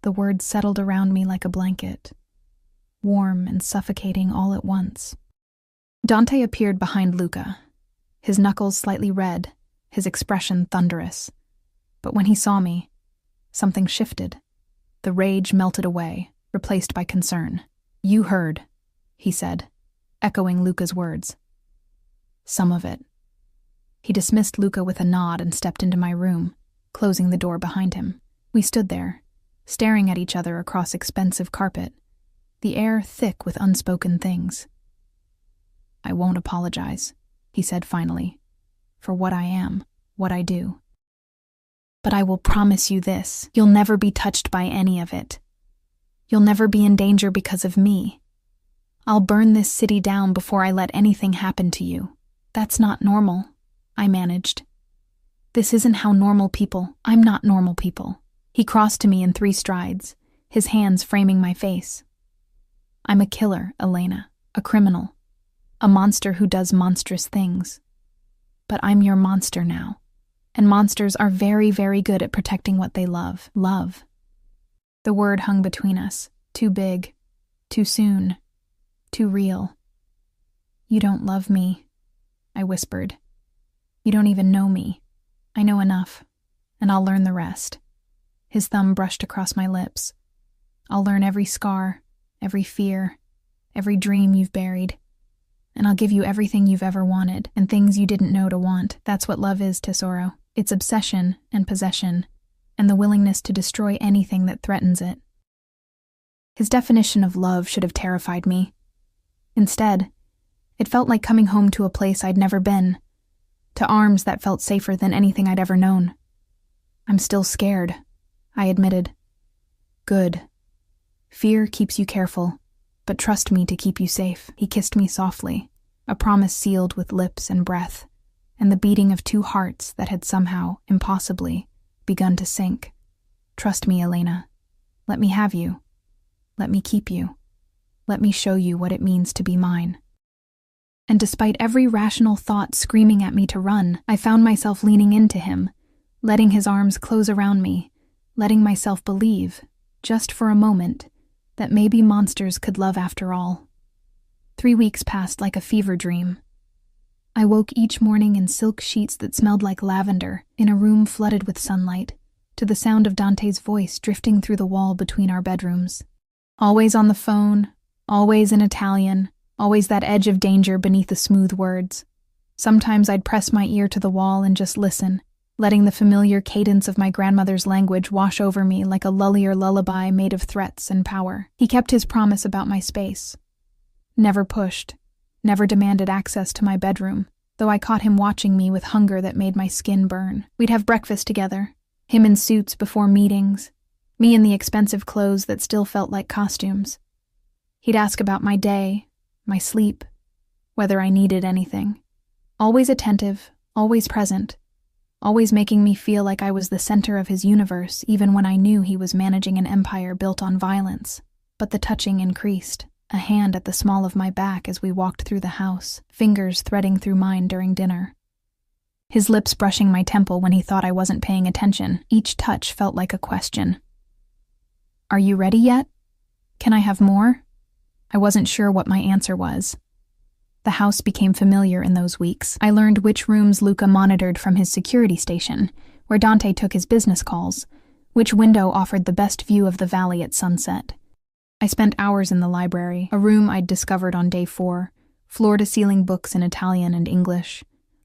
The words settled around me like a blanket, warm and suffocating all at once. Dante appeared behind Luca, his knuckles slightly red, his expression thunderous. But when he saw me, something shifted. The rage melted away, replaced by concern. "You heard," he said, echoing Luca's words. "Some of it." He dismissed Luca with a nod and stepped into my room, closing the door behind him. We stood there, staring at each other across expensive carpet, the air thick with unspoken things. "I won't apologize," he said finally, "for what I am, what I do. But I will promise you this, you'll never be touched by any of it. You'll never be in danger because of me. I'll burn this city down before I let anything happen to you." "That's not normal," I managed. "This isn't how normal people— I'm not normal people." He crossed to me in 3 strides, his hands framing my face. "I'm a killer, Elena, a criminal, a monster who does monstrous things. But I'm your monster now, and monsters are very, very good at protecting what they love. Love." The word hung between us, too big, too soon, too real. "You don't love me," I whispered. "You don't even know me. I know enough, and I'll learn the rest." His thumb brushed across my lips. "I'll learn every scar, every fear, every dream you've buried. and I'll give you everything you've ever wanted, and things you didn't know to want. That's what love is, tesoro. It's obsession and possession, and the willingness to destroy anything that threatens it. His definition of love should have terrified me. Instead, it felt like coming home to a place I'd never been, to arms that felt safer than anything I'd ever known. I'm still scared, I admitted. Good. Fear keeps you careful, but trust me to keep you safe. He kissed me softly, a promise sealed with lips and breath, and the beating of two hearts that had somehow, impossibly, begun to sink. Trust me, Elena. Let me have you. Let me keep you. Let me show you what it means to be mine. And despite every rational thought screaming at me to run, I found myself leaning into him, letting his arms close around me, letting myself believe, just for a moment, that maybe monsters could love after all. 3 weeks passed like a fever dream. I woke each morning in silk sheets that smelled like lavender, in a room flooded with sunlight, to the sound of Dante's voice drifting through the wall between our bedrooms. Always on the phone, always in Italian, always that edge of danger beneath the smooth words. Sometimes I'd press my ear to the wall and just listen, letting the familiar cadence of my grandmother's language wash over me like a lullier lullaby made of threats and power. He kept his promise about my space. Never pushed, never demanded access to my bedroom, though I caught him watching me with hunger that made my skin burn. We'd have breakfast together, him in suits before meetings, me in the expensive clothes that still felt like costumes. He'd ask about my day, my sleep, whether I needed anything. Always attentive, always present, always making me feel like I was the center of his universe, even when I knew he was managing an empire built on violence. But the touching increased, a hand at the small of my back as we walked through the house, fingers threading through mine during dinner. His lips brushing my temple when he thought I wasn't paying attention. Each touch felt like a question. Are you ready yet? Can I have more? I wasn't sure what my answer was. The house became familiar in those weeks. I learned which rooms Luca monitored from his security station, where Dante took his business calls, which window offered the best view of the valley at sunset. I spent hours in the library, a room I'd discovered on day 4, floor-to-ceiling books in Italian and English,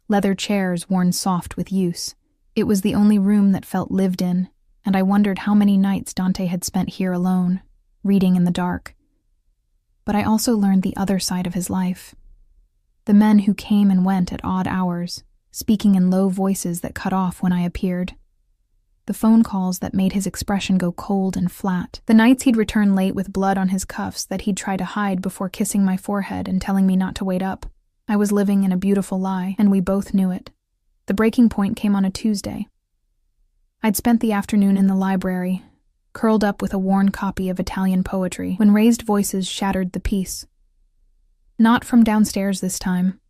leather chairs worn soft with use. It was the only room that felt lived in, and I wondered how many nights Dante had spent here alone, reading in the dark. But I also learned the other side of his life. The men who came and went at odd hours, speaking in low voices that cut off when I appeared. The phone calls that made his expression go cold and flat. The nights he'd return late with blood on his cuffs that he'd try to hide before kissing my forehead and telling me not to wait up. I was living in a beautiful lie, and we both knew it. The breaking point came on a Tuesday. I'd spent the afternoon in the library, curled up with a worn copy of Italian poetry, when raised voices shattered the peace. Not from downstairs this time,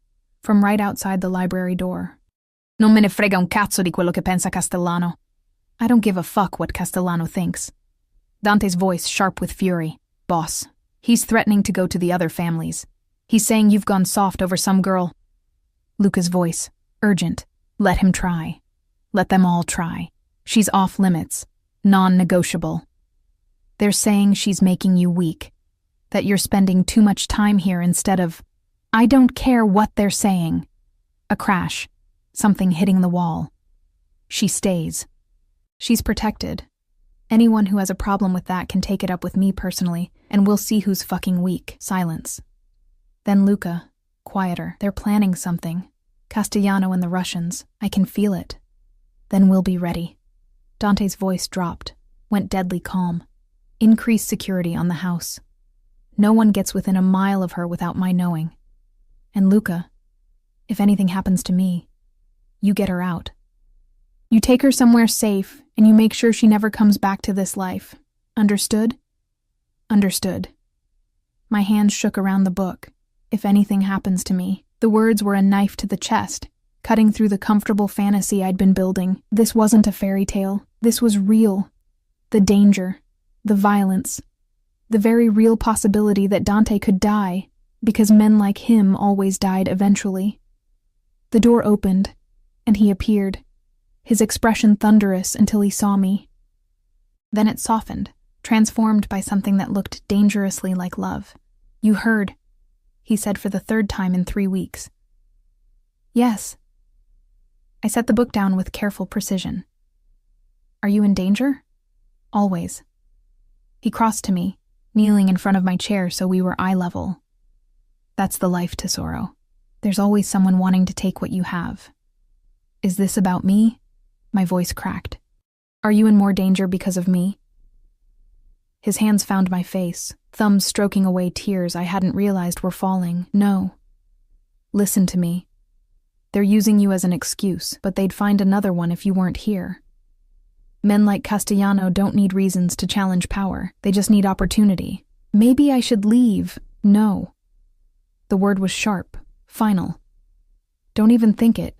from right outside the library door. Non me ne frega un cazzo di quello che pensa Castellano. I don't give a fuck what Castellano thinks. Dante's voice sharp with fury. Boss, he's threatening to go to the other families. He's saying you've gone soft over some girl. Luca's voice, urgent. Let him try. Let them all try. She's off limits. Non-negotiable. They're saying she's making you weak. That you're spending too much time here instead of... I don't care what they're saying. A crash. Something hitting the wall. She stays. She's protected. Anyone who has a problem with that can take it up with me personally, and we'll see who's fucking weak. Silence. Then Luca, quieter. They're planning something. Castellano and the Russians. I can feel it. Then we'll be ready. Dante's voice dropped, went deadly calm. Increased security on the house. No one gets within a mile of her without my knowing. And Luca, if anything happens to me, you get her out. You take her somewhere safe, and you make sure she never comes back to this life. Understood? Understood. My hands shook around the book. If anything happens to me. The words were a knife to the chest, cutting through the comfortable fantasy I'd been building. This wasn't a fairy tale. This was real. The danger, the violence, the very real possibility that Dante could die, because men like him always died eventually. The door opened, and he appeared, his expression thunderous until he saw me. Then it softened, transformed by something that looked dangerously like love. You heard. he said for the third time in 3 weeks. Yes. I set the book down with careful precision. Are you in danger? Always. He crossed to me, kneeling in front of my chair so we were eye level. That's the life, Tesoro. There's always someone wanting to take what you have. Is this about me? My voice cracked. Are you in more danger because of me? His hands found my face, thumbs stroking away tears I hadn't realized were falling. No. Listen to me. They're using you as an excuse, but they'd find another one if you weren't here. Men like Castellano don't need reasons to challenge power. They just need opportunity. Maybe I should leave. No. The word was sharp, final. Don't even think it.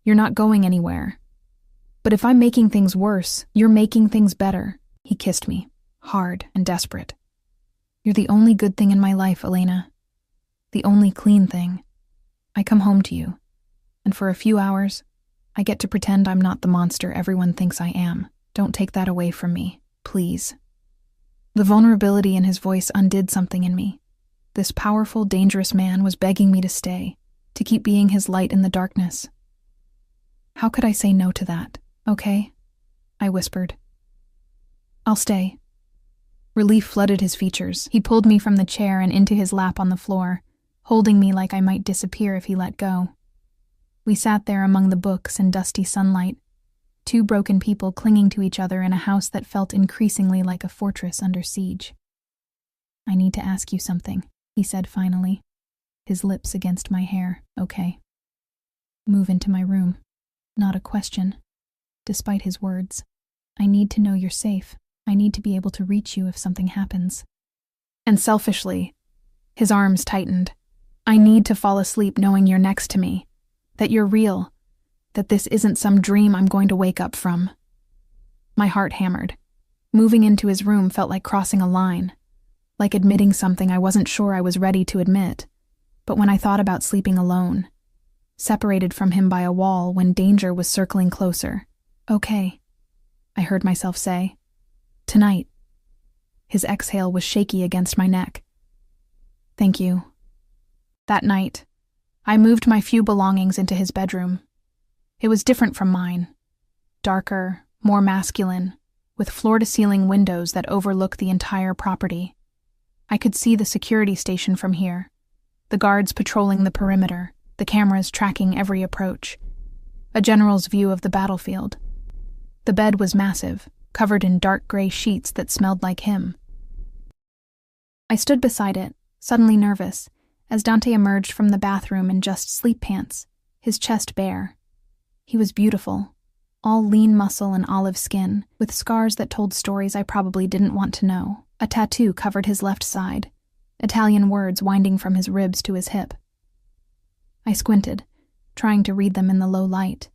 You're not going anywhere. But if I'm making things worse, you're making things better. He kissed me, hard and desperate. You're the only good thing in my life, Elena. The only clean thing. I come home to you, and for a few hours, I get to pretend I'm not the monster everyone thinks I am. Don't take that away from me, please. The vulnerability in his voice undid something in me. This powerful, dangerous man was begging me to stay, to keep being his light in the darkness. How could I say no to that? Okay, I whispered. I'll stay. Relief flooded his features. He pulled me from the chair and into his lap on the floor, holding me like I might disappear if he let go. We sat there among the books and dusty sunlight, two broken people clinging to each other in a house that felt increasingly like a fortress under siege. I need to ask you something, he said finally, his lips against my hair. Okay. Move into my room. Not a question. Despite his words, I need to know you're safe. I need to be able to reach you if something happens. And selfishly, his arms tightened. I need to fall asleep knowing you're next to me, that you're real, that this isn't some dream I'm going to wake up from. My heart hammered. Moving into his room felt like crossing a line, like admitting something I wasn't sure I was ready to admit. But when I thought about sleeping alone, separated from him by a wall when danger was circling closer, okay, I heard myself say. Tonight. His exhale was shaky against my neck. Thank you. That night, I moved my few belongings into his bedroom. It was different from mine. Darker, more masculine, with floor-to-ceiling windows that overlook the entire property. I could see the security station from here, the guards patrolling the perimeter, the cameras tracking every approach. A general's view of the battlefield. The bed was massive, covered in dark gray sheets that smelled like him. I stood beside it, suddenly nervous, as Dante emerged from the bathroom in just sleep pants, his chest bare. He was beautiful, all lean muscle and olive skin, with scars that told stories I probably didn't want to know. A tattoo covered his left side, Italian words winding from his ribs to his hip. I squinted, trying to read them in the low light.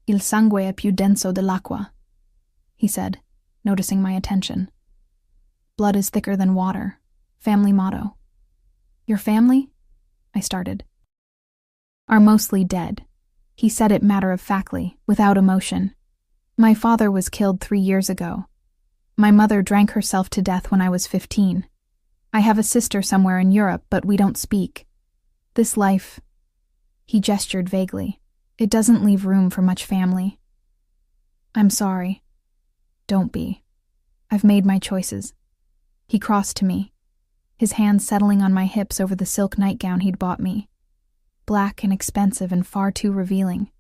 Il sangue è più denso dell'acqua, he said, noticing my attention. Blood is thicker than water. Family motto. Your family? I started. Are mostly dead. He said it matter-of-factly, without emotion. My father was killed 3 years ago. My mother drank herself to death when I was 15. I have a sister somewhere in Europe, but we don't speak. This life, he gestured vaguely, it doesn't leave room for much family. I'm sorry. Don't be. I've made my choices. He crossed to me, his hands settling on my hips over the silk nightgown he'd bought me. Black and expensive and far too revealing.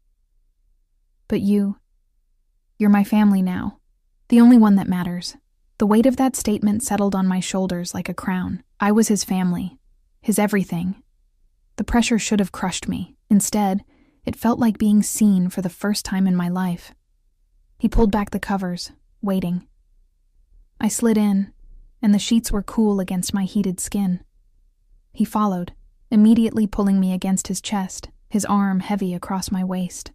But you're my family now. The only one that matters. The weight of that statement settled on my shoulders like a crown. I was his family, his everything. The pressure should have crushed me. Instead, it felt like being seen for the first time in my life. He pulled back the covers, waiting. I slid in, and the sheets were cool against my heated skin. He followed, immediately pulling me against his chest, his arm heavy across my waist.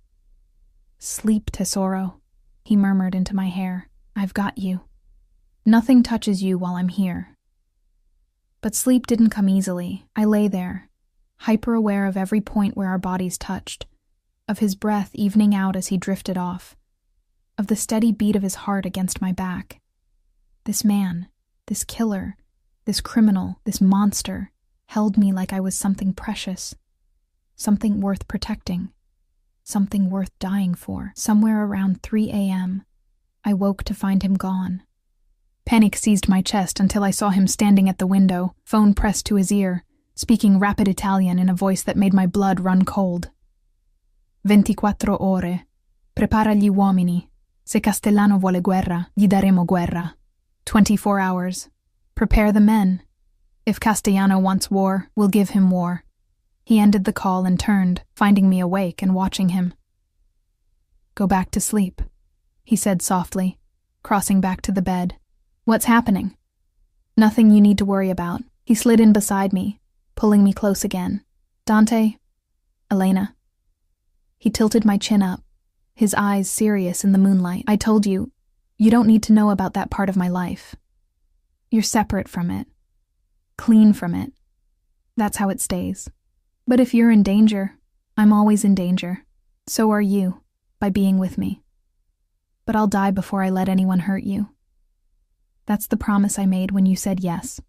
Sleep, Tesoro, he murmured into my hair. I've got you. Nothing touches you while I'm here. But sleep didn't come easily. I lay there, hyper-aware of every point where our bodies touched, of his breath evening out as he drifted off, of the steady beat of his heart against my back. This man, this killer, this criminal, this monster, held me like I was something precious, something worth protecting, something worth dying for. Somewhere around 3 a.m., I woke to find him gone. Panic seized my chest until I saw him standing at the window, phone pressed to his ear, speaking rapid Italian in a voice that made my blood run cold. 24 ore. Prepara gli uomini. Se Castellano vuole guerra, gli daremo guerra. 24 hours. Prepare the men. If Castellano wants war, we'll give him war. He ended the call and turned, finding me awake and watching him. Go back to sleep, he said softly, crossing back to the bed. What's happening? Nothing you need to worry about. He slid in beside me, pulling me close again. Dante, Elena. He tilted my chin up, his eyes serious in the moonlight. I told you, you don't need to know about that part of my life. You're separate from it. Clean from it. That's how it stays. But if you're in danger, I'm always in danger. So are you, by being with me. But I'll die before I let anyone hurt you. That's the promise I made when you said yes.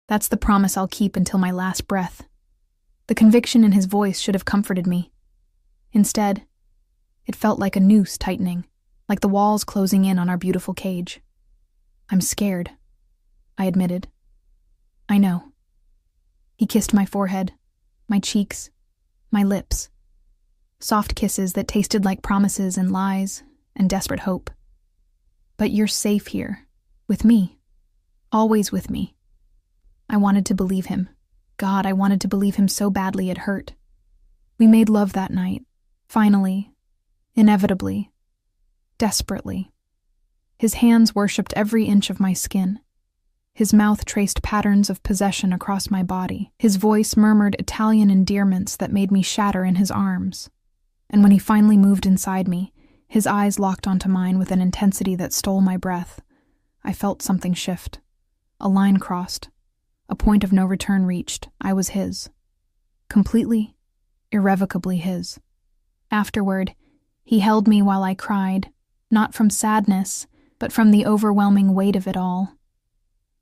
That's the promise I'll keep until my last breath. The conviction in his voice should have comforted me. Instead, it felt like a noose tightening, like the walls closing in on our beautiful cage. I'm scared, I admitted. I know. He kissed my forehead, my cheeks, my lips. Soft kisses that tasted like promises and lies and desperate hope. But you're safe here, with me, always with me. I wanted to believe him. God, I wanted to believe him so badly it hurt. We made love that night, finally, inevitably, desperately. His hands worshipped every inch of my skin. His mouth traced patterns of possession across my body. His voice murmured Italian endearments that made me shatter in his arms. And when he finally moved inside me, his eyes locked onto mine with an intensity that stole my breath. I felt something shift. A line crossed. A point of no return reached. I was his. Completely, irrevocably his. Afterward, he held me while I cried, not from sadness, but from the overwhelming weight of it all.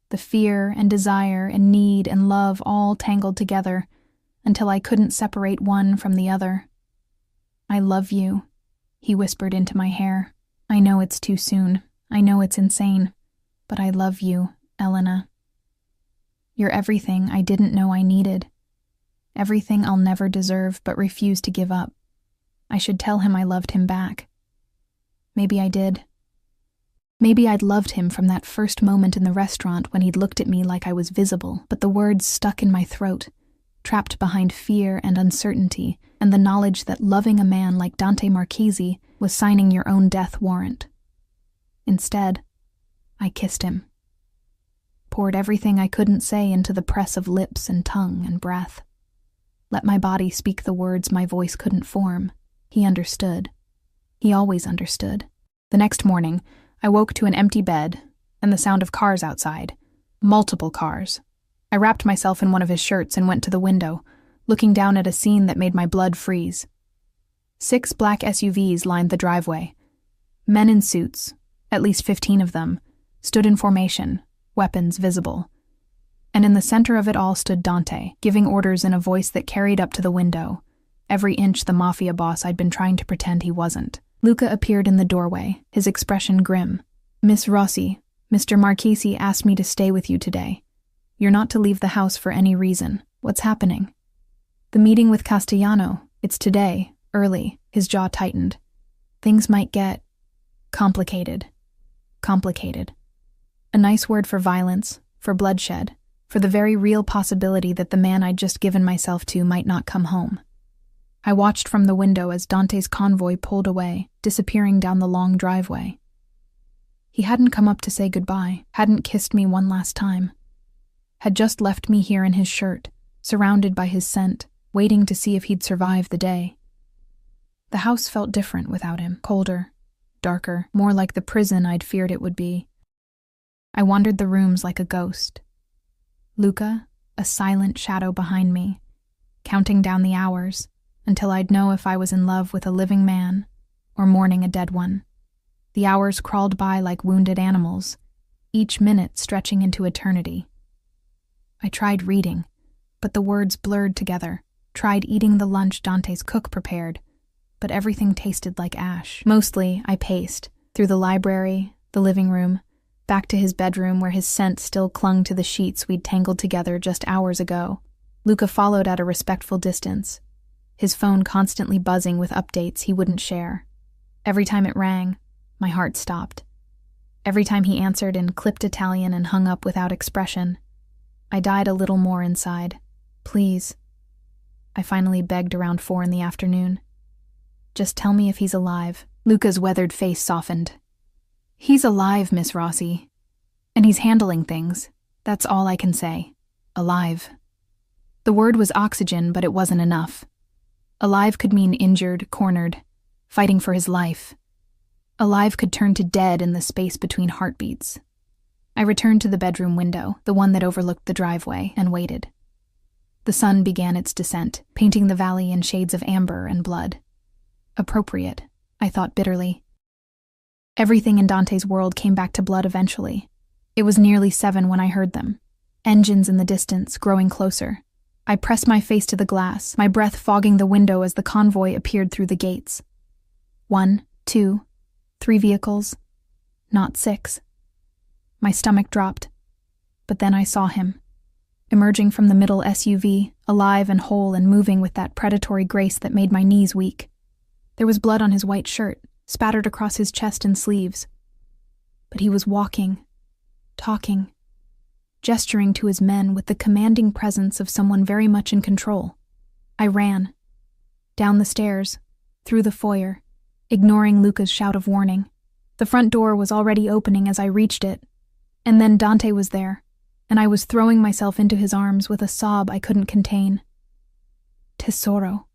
The fear and desire and need and love all tangled together until I couldn't separate one from the other. I love you, he whispered into my hair. I know it's too soon. I know it's insane. But I love you, Elena. You're everything I didn't know I needed. Everything I'll never deserve but refuse to give up. I should tell him I loved him back. Maybe I did. Maybe I'd loved him from that first moment in the restaurant when he'd looked at me like I was visible, but the words stuck in my throat, trapped behind fear and uncertainty, and the knowledge that loving a man like Dante Marchesi was signing your own death warrant. Instead, I kissed him. Poured everything I couldn't say into the press of lips and tongue and breath. Let my body speak the words my voice couldn't form. He understood. He always understood. The next morning, I woke to an empty bed and the sound of cars outside. Multiple cars. I wrapped myself in one of his shirts and went to the window, looking down at a scene that made my blood freeze. 6 black SUVs lined the driveway. Men in suits, at least 15 of them, stood in formation, weapons visible. And in the center of it all stood Dante, giving orders in a voice that carried up to the window, every inch the Mafia boss I'd been trying to pretend he wasn't. Luca appeared in the doorway, his expression grim. Miss Rossi, Mr. Marchesi asked me to stay with you today. You're not to leave the house for any reason. What's happening? The meeting with Castellano. It's today, early. His jaw tightened. Things might get complicated. Complicated. A nice word for violence, for bloodshed, for the very real possibility that the man I'd just given myself to might not come home. I watched from the window as Dante's convoy pulled away, disappearing down the long driveway. He hadn't come up to say goodbye, hadn't kissed me one last time. Had just left me here in his shirt, surrounded by his scent, waiting to see if he'd survive the day. The house felt different without him, colder, darker, more like the prison I'd feared it would be. I wandered the rooms like a ghost. Luca, a silent shadow behind me, counting down the hours until I'd know if I was in love with a living man or mourning a dead one. The hours crawled by like wounded animals, each minute stretching into eternity. I tried reading, but the words blurred together. Tried eating the lunch Dante's cook prepared, but everything tasted like ash. Mostly, I paced, through the library, the living room, back to his bedroom where his scent still clung to the sheets we'd tangled together just hours ago. Luca followed at a respectful distance, his phone constantly buzzing with updates he wouldn't share. Every time it rang, my heart stopped. Every time he answered in clipped Italian and hung up without expression, I died a little more inside. Please, I finally begged around 4 in the afternoon. Just tell me if he's alive. Luca's weathered face softened. He's alive, Miss Rossi. And he's handling things. That's all I can say. Alive. The word was oxygen, but it wasn't enough. Alive could mean injured, cornered, fighting for his life. Alive could turn to dead in the space between heartbeats. I returned to the bedroom window, the one that overlooked the driveway, and waited. The sun began its descent, painting the valley in shades of amber and blood. Appropriate, I thought bitterly. Everything in Dante's world came back to blood eventually. It was nearly 7 when I heard them. Engines in the distance, growing closer. I pressed my face to the glass, my breath fogging the window as the convoy appeared through the gates. 1, 2, 3 vehicles, not 6. My stomach dropped, but then I saw him. Emerging from the middle SUV, alive and whole and moving with that predatory grace that made my knees weak. There was blood on his white shirt, spattered across his chest and sleeves. But he was walking, talking, gesturing to his men with the commanding presence of someone very much in control. I ran. Down the stairs, through the foyer, ignoring Luca's shout of warning. The front door was already opening as I reached it, and then Dante was there, and I was throwing myself into his arms with a sob I couldn't contain. Tesoro,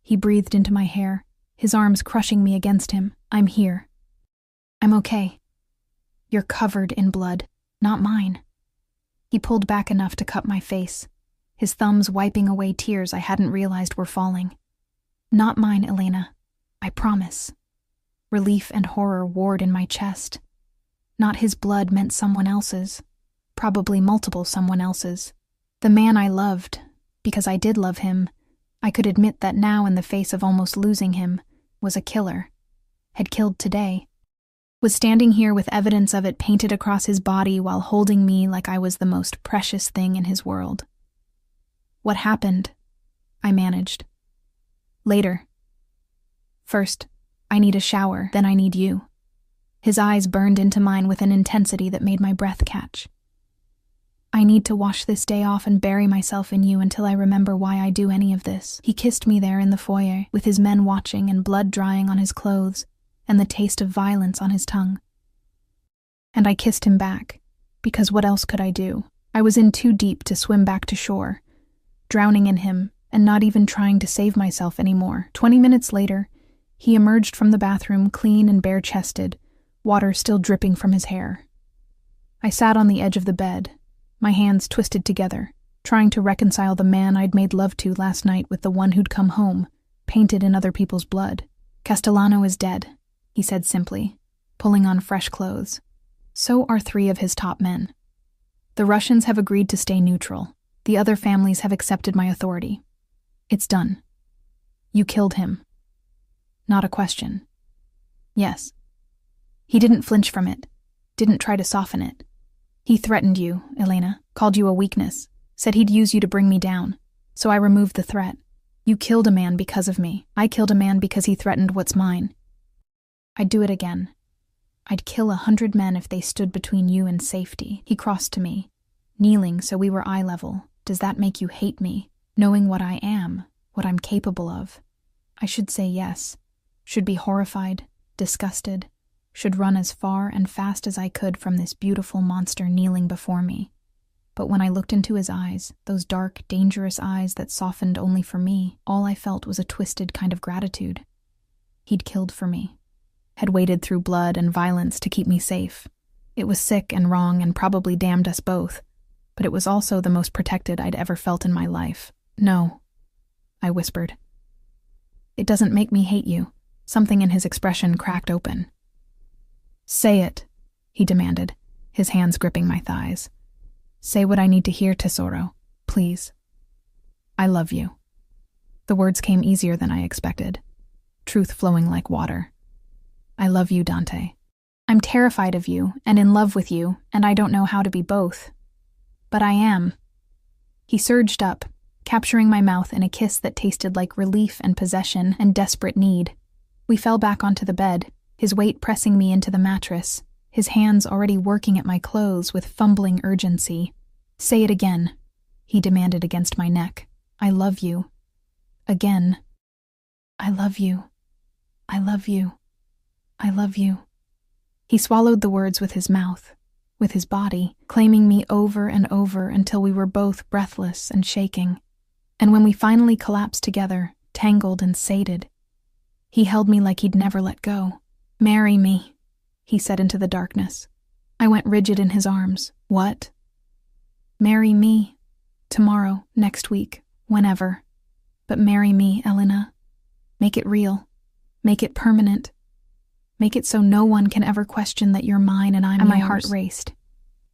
he breathed into my hair, his arms crushing me against him. I'm here. I'm okay. You're covered in blood, not mine. He pulled back enough to cup my face, his thumbs wiping away tears I hadn't realized were falling. Not mine, Elena. I promise. Relief and horror warred in my chest. Not his blood meant someone else's. Probably multiple someone else's. The man I loved, because I did love him, I could admit that now in the face of almost losing him, was a killer. Had killed today. Was standing here with evidence of it painted across his body while holding me like I was the most precious thing in his world. What happened? I managed. Later. First, I need a shower, then I need you. His eyes burned into mine with an intensity that made my breath catch. I need to wash this day off and bury myself in you until I remember why I do any of this. He kissed me there in the foyer, with his men watching and blood drying on his clothes, and the taste of violence on his tongue. And I kissed him back, because what else could I do? I was in too deep to swim back to shore, drowning in him and not even trying to save myself anymore. 20 minutes later, he emerged from the bathroom clean and bare-chested, water still dripping from his hair. I sat on the edge of the bed, my hands twisted together, trying to reconcile the man I'd made love to last night with the one who'd come home, painted in other people's blood. Castellano is dead, he said simply, pulling on fresh clothes. So are 3 of his top men. The Russians have agreed to stay neutral. The other families have accepted my authority. It's done. You killed him. Not a question. Yes. He didn't flinch from it, didn't try to soften it. He threatened you, Elena, called you a weakness, said he'd use you to bring me down, so I removed the threat. You killed a man because of me. I killed a man because he threatened what's mine. I'd do it again. I'd kill 100 men if they stood between you and safety. He crossed to me, kneeling so we were eye level. Does that make you hate me, knowing what I am, what I'm capable of? I should say yes, should be horrified, disgusted, should run as far and fast as I could from this beautiful monster kneeling before me. But when I looked into his eyes, those dark, dangerous eyes that softened only for me, all I felt was a twisted kind of gratitude. He'd killed for me, had waded through blood and violence to keep me safe. It was sick and wrong and probably damned us both, but it was also the most protected I'd ever felt in my life. No, I whispered. It doesn't make me hate you. Something in his expression cracked open. Say it, he demanded, his hands gripping my thighs. Say what I need to hear, Tesoro, please. I love you. The words came easier than I expected, truth flowing like water. I love you, Dante. I'm terrified of you and in love with you, and I don't know how to be both. But I am. He surged up, capturing my mouth in a kiss that tasted like relief and possession and desperate need. We fell back onto the bed, his weight pressing me into the mattress, his hands already working at my clothes with fumbling urgency. Say it again, he demanded against my neck. I love you. Again. I love you. I love you. I love you. He swallowed the words with his mouth, with his body, claiming me over and over until we were both breathless and shaking. And when we finally collapsed together, tangled and sated, he held me like he'd never let go. Marry me, he said into the darkness. I went rigid in his arms. What? Marry me. Tomorrow, next week, whenever. But marry me, Elena. Make it real. Make it permanent. Make it so no one can ever question that you're mine and I'm yours. My heart raced.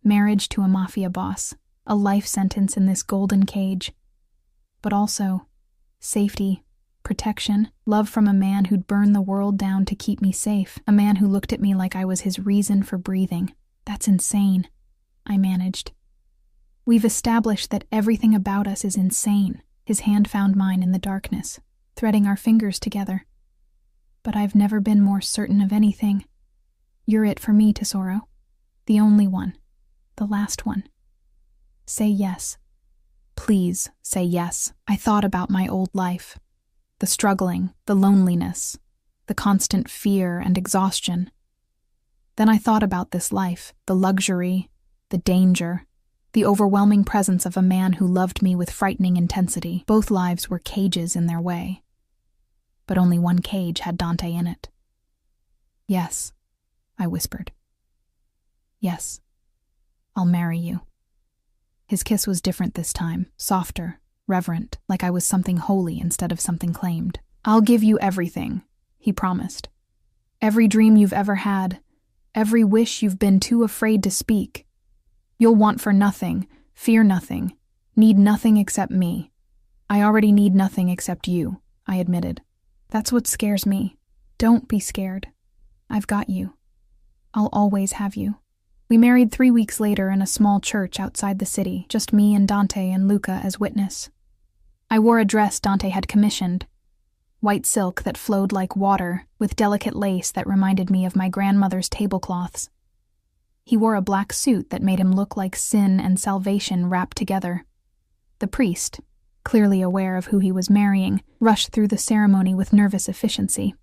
Marriage to a mafia boss, a life sentence in this golden cage. But also, safety, protection, love from a man who'd burn the world down to keep me safe, a man who looked at me like I was his reason for breathing. That's insane, I managed. We've established that everything about us is insane. His hand found mine in the darkness, threading our fingers together. But I've never been more certain of anything. You're it for me, Tesoro. The only one. The last one. Say yes. Please say yes. I thought about my old life. The struggling, the loneliness, the constant fear and exhaustion. Then I thought about this life, the luxury, the danger, the overwhelming presence of a man who loved me with frightening intensity. Both lives were cages in their way. But only one cage had Dante in it. Yes, I whispered. Yes, I'll marry you. His kiss was different this time, softer, reverent, like I was something holy instead of something claimed. I'll give you everything, he promised. Every dream you've ever had, every wish you've been too afraid to speak. You'll want for nothing, fear nothing, need nothing except me. I already need nothing except you, I admitted. That's what scares me. Don't be scared. I've got you. I'll always have you. We married 3 weeks later in a small church outside the city, just me and Dante and Luca as witness. I wore a dress Dante had commissioned, white silk that flowed like water, with delicate lace that reminded me of my grandmother's tablecloths. He wore a black suit that made him look like sin and salvation wrapped together. The priest, clearly aware of who he was marrying, rushed through the ceremony with nervous efficiency.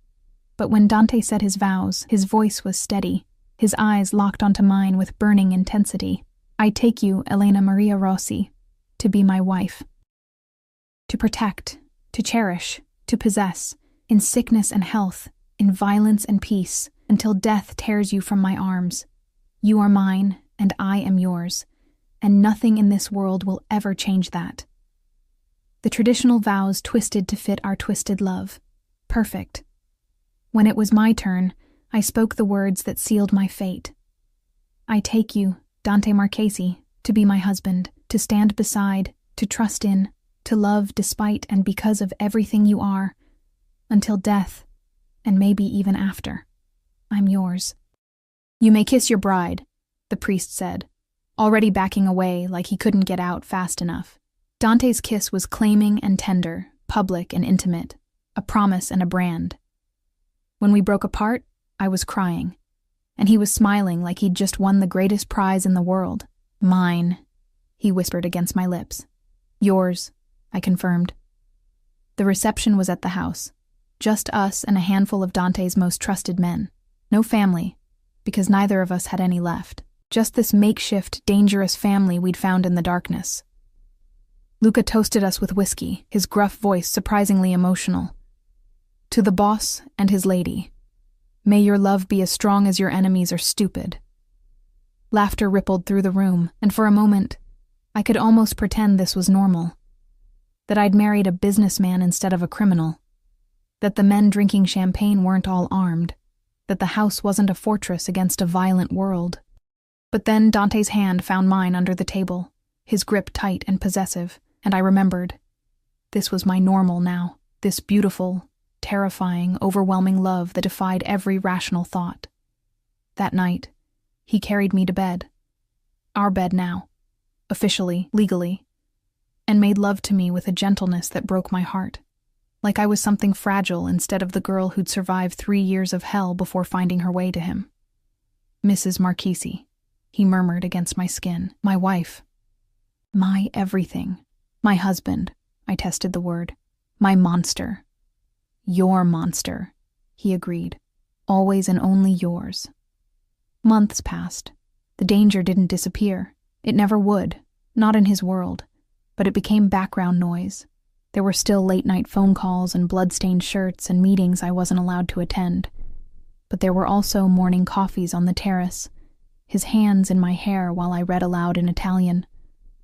But when Dante said his vows, his voice was steady, his eyes locked onto mine with burning intensity. I take you, Elena Maria Rossi, to be my wife. To protect, to cherish, to possess, in sickness and health, in violence and peace, until death tears you from my arms. You are mine, and I am yours, and nothing in this world will ever change that. The traditional vows twisted to fit our twisted love. Perfect. When it was my turn, I spoke the words that sealed my fate. I take you, Dante Marchesi, to be my husband, to stand beside, to trust in, to love despite and because of everything you are, until death, and maybe even after. I'm yours. You may kiss your bride, the priest said, already backing away like he couldn't get out fast enough. Dante's kiss was claiming and tender, public and intimate, a promise and a brand. When we broke apart, I was crying, and he was smiling like he'd just won the greatest prize in the world. Mine, he whispered against my lips. Yours, I confirmed. The reception was at the house, just us and a handful of Dante's most trusted men. No family, because neither of us had any left. Just this makeshift, dangerous family we'd found in the darkness. Luca toasted us with whiskey, his gruff voice surprisingly emotional. To the boss and his lady, may your love be as strong as your enemies are stupid. Laughter rippled through the room, and for a moment, I could almost pretend this was normal. That I'd married a businessman instead of a criminal. That the men drinking champagne weren't all armed. That the house wasn't a fortress against a violent world. But then Dante's hand found mine under the table, his grip tight and possessive, and I remembered. This was my normal now, this beautiful, terrifying, overwhelming love that defied every rational thought. That night, he carried me to bed. Our bed now, officially, legally, and made love to me with a gentleness that broke my heart, like I was something fragile instead of the girl who'd survived 3 years of hell before finding her way to him. Mrs. Marchese, he murmured against my skin. My wife. My everything. My husband, I tested the word. My monster. Your monster, he agreed. Always and only yours. Months passed. The danger didn't disappear. It never would, not in his world, but it became background noise. There were still late-night phone calls and blood-stained shirts and meetings I wasn't allowed to attend. But there were also morning coffees on the terrace, his hands in my hair while I read aloud in Italian,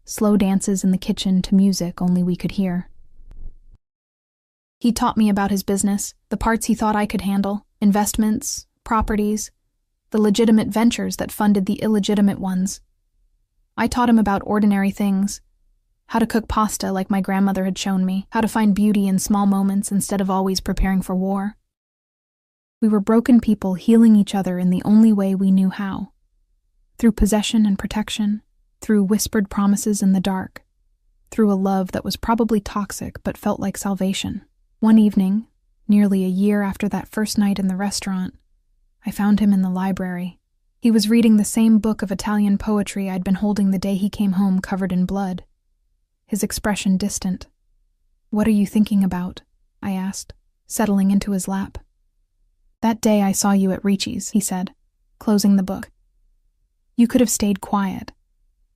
slow dances in the kitchen to music only we could hear. He taught me about his business, the parts he thought I could handle, investments, properties, the legitimate ventures that funded the illegitimate ones. I taught him about ordinary things, how to cook pasta like my grandmother had shown me, how to find beauty in small moments instead of always preparing for war. We were broken people healing each other in the only way we knew how, through possession and protection, through whispered promises in the dark, through a love that was probably toxic but felt like salvation. One evening, nearly a year after that first night in the restaurant, I found him in the library. He was reading the same book of Italian poetry I'd been holding the day he came home covered in blood, his expression distant. "What are you thinking about?" I asked, settling into his lap. "That day I saw you at Ricci's," he said, closing the book. "You could have stayed quiet,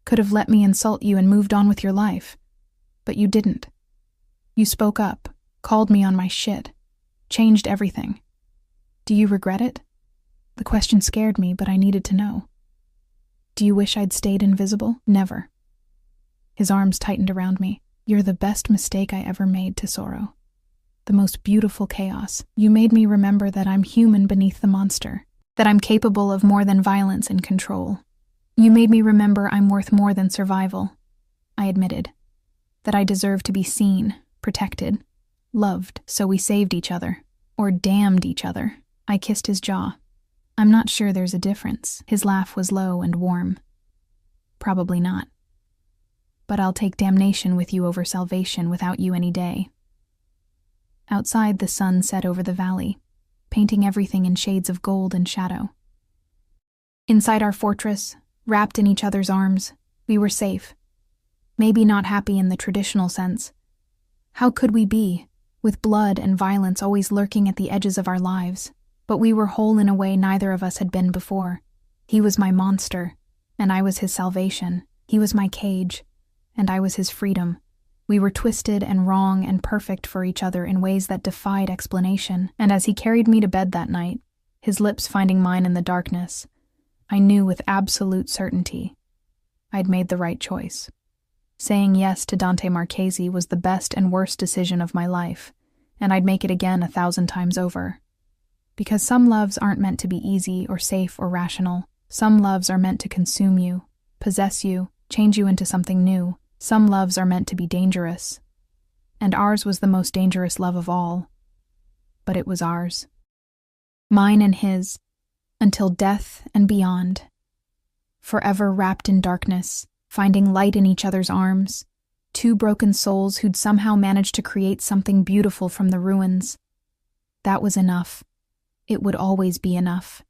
could have let me insult you and moved on with your life, but you didn't. You spoke up, called me on my shit, changed everything. Do you regret it?" The question scared me, but I needed to know. "Do you wish I'd stayed invisible?" "Never." His arms tightened around me. "You're the best mistake I ever made, Tesoro. The most beautiful chaos. You made me remember that I'm human beneath the monster, that I'm capable of more than violence and control. You made me remember I'm worth more than survival," I admitted, "that I deserve to be seen, protected, loved, so we saved each other, or damned each other." I kissed his jaw. "I'm not sure there's a difference." His laugh was low and warm. "Probably not. But I'll take damnation with you over salvation without you any day." Outside, the sun set over the valley, painting everything in shades of gold and shadow. Inside our fortress, wrapped in each other's arms, we were safe. Maybe not happy in the traditional sense. How could we be, with blood and violence always lurking at the edges of our lives? But we were whole in a way neither of us had been before. He was my monster, and I was his salvation. He was my cage, and I was his freedom. We were twisted and wrong and perfect for each other in ways that defied explanation, and as he carried me to bed that night, his lips finding mine in the darkness, I knew with absolute certainty I'd made the right choice. Saying yes to Dante Marchese was the best and worst decision of my life, and I'd make it again 1,000 times over. Because some loves aren't meant to be easy or safe or rational. Some loves are meant to consume you, possess you, change you into something new. Some loves are meant to be dangerous. And ours was the most dangerous love of all. But it was ours. Mine and his, until death and beyond. Forever wrapped in darkness, finding light in each other's arms. Two broken souls who'd somehow managed to create something beautiful from the ruins. That was enough. It would always be enough.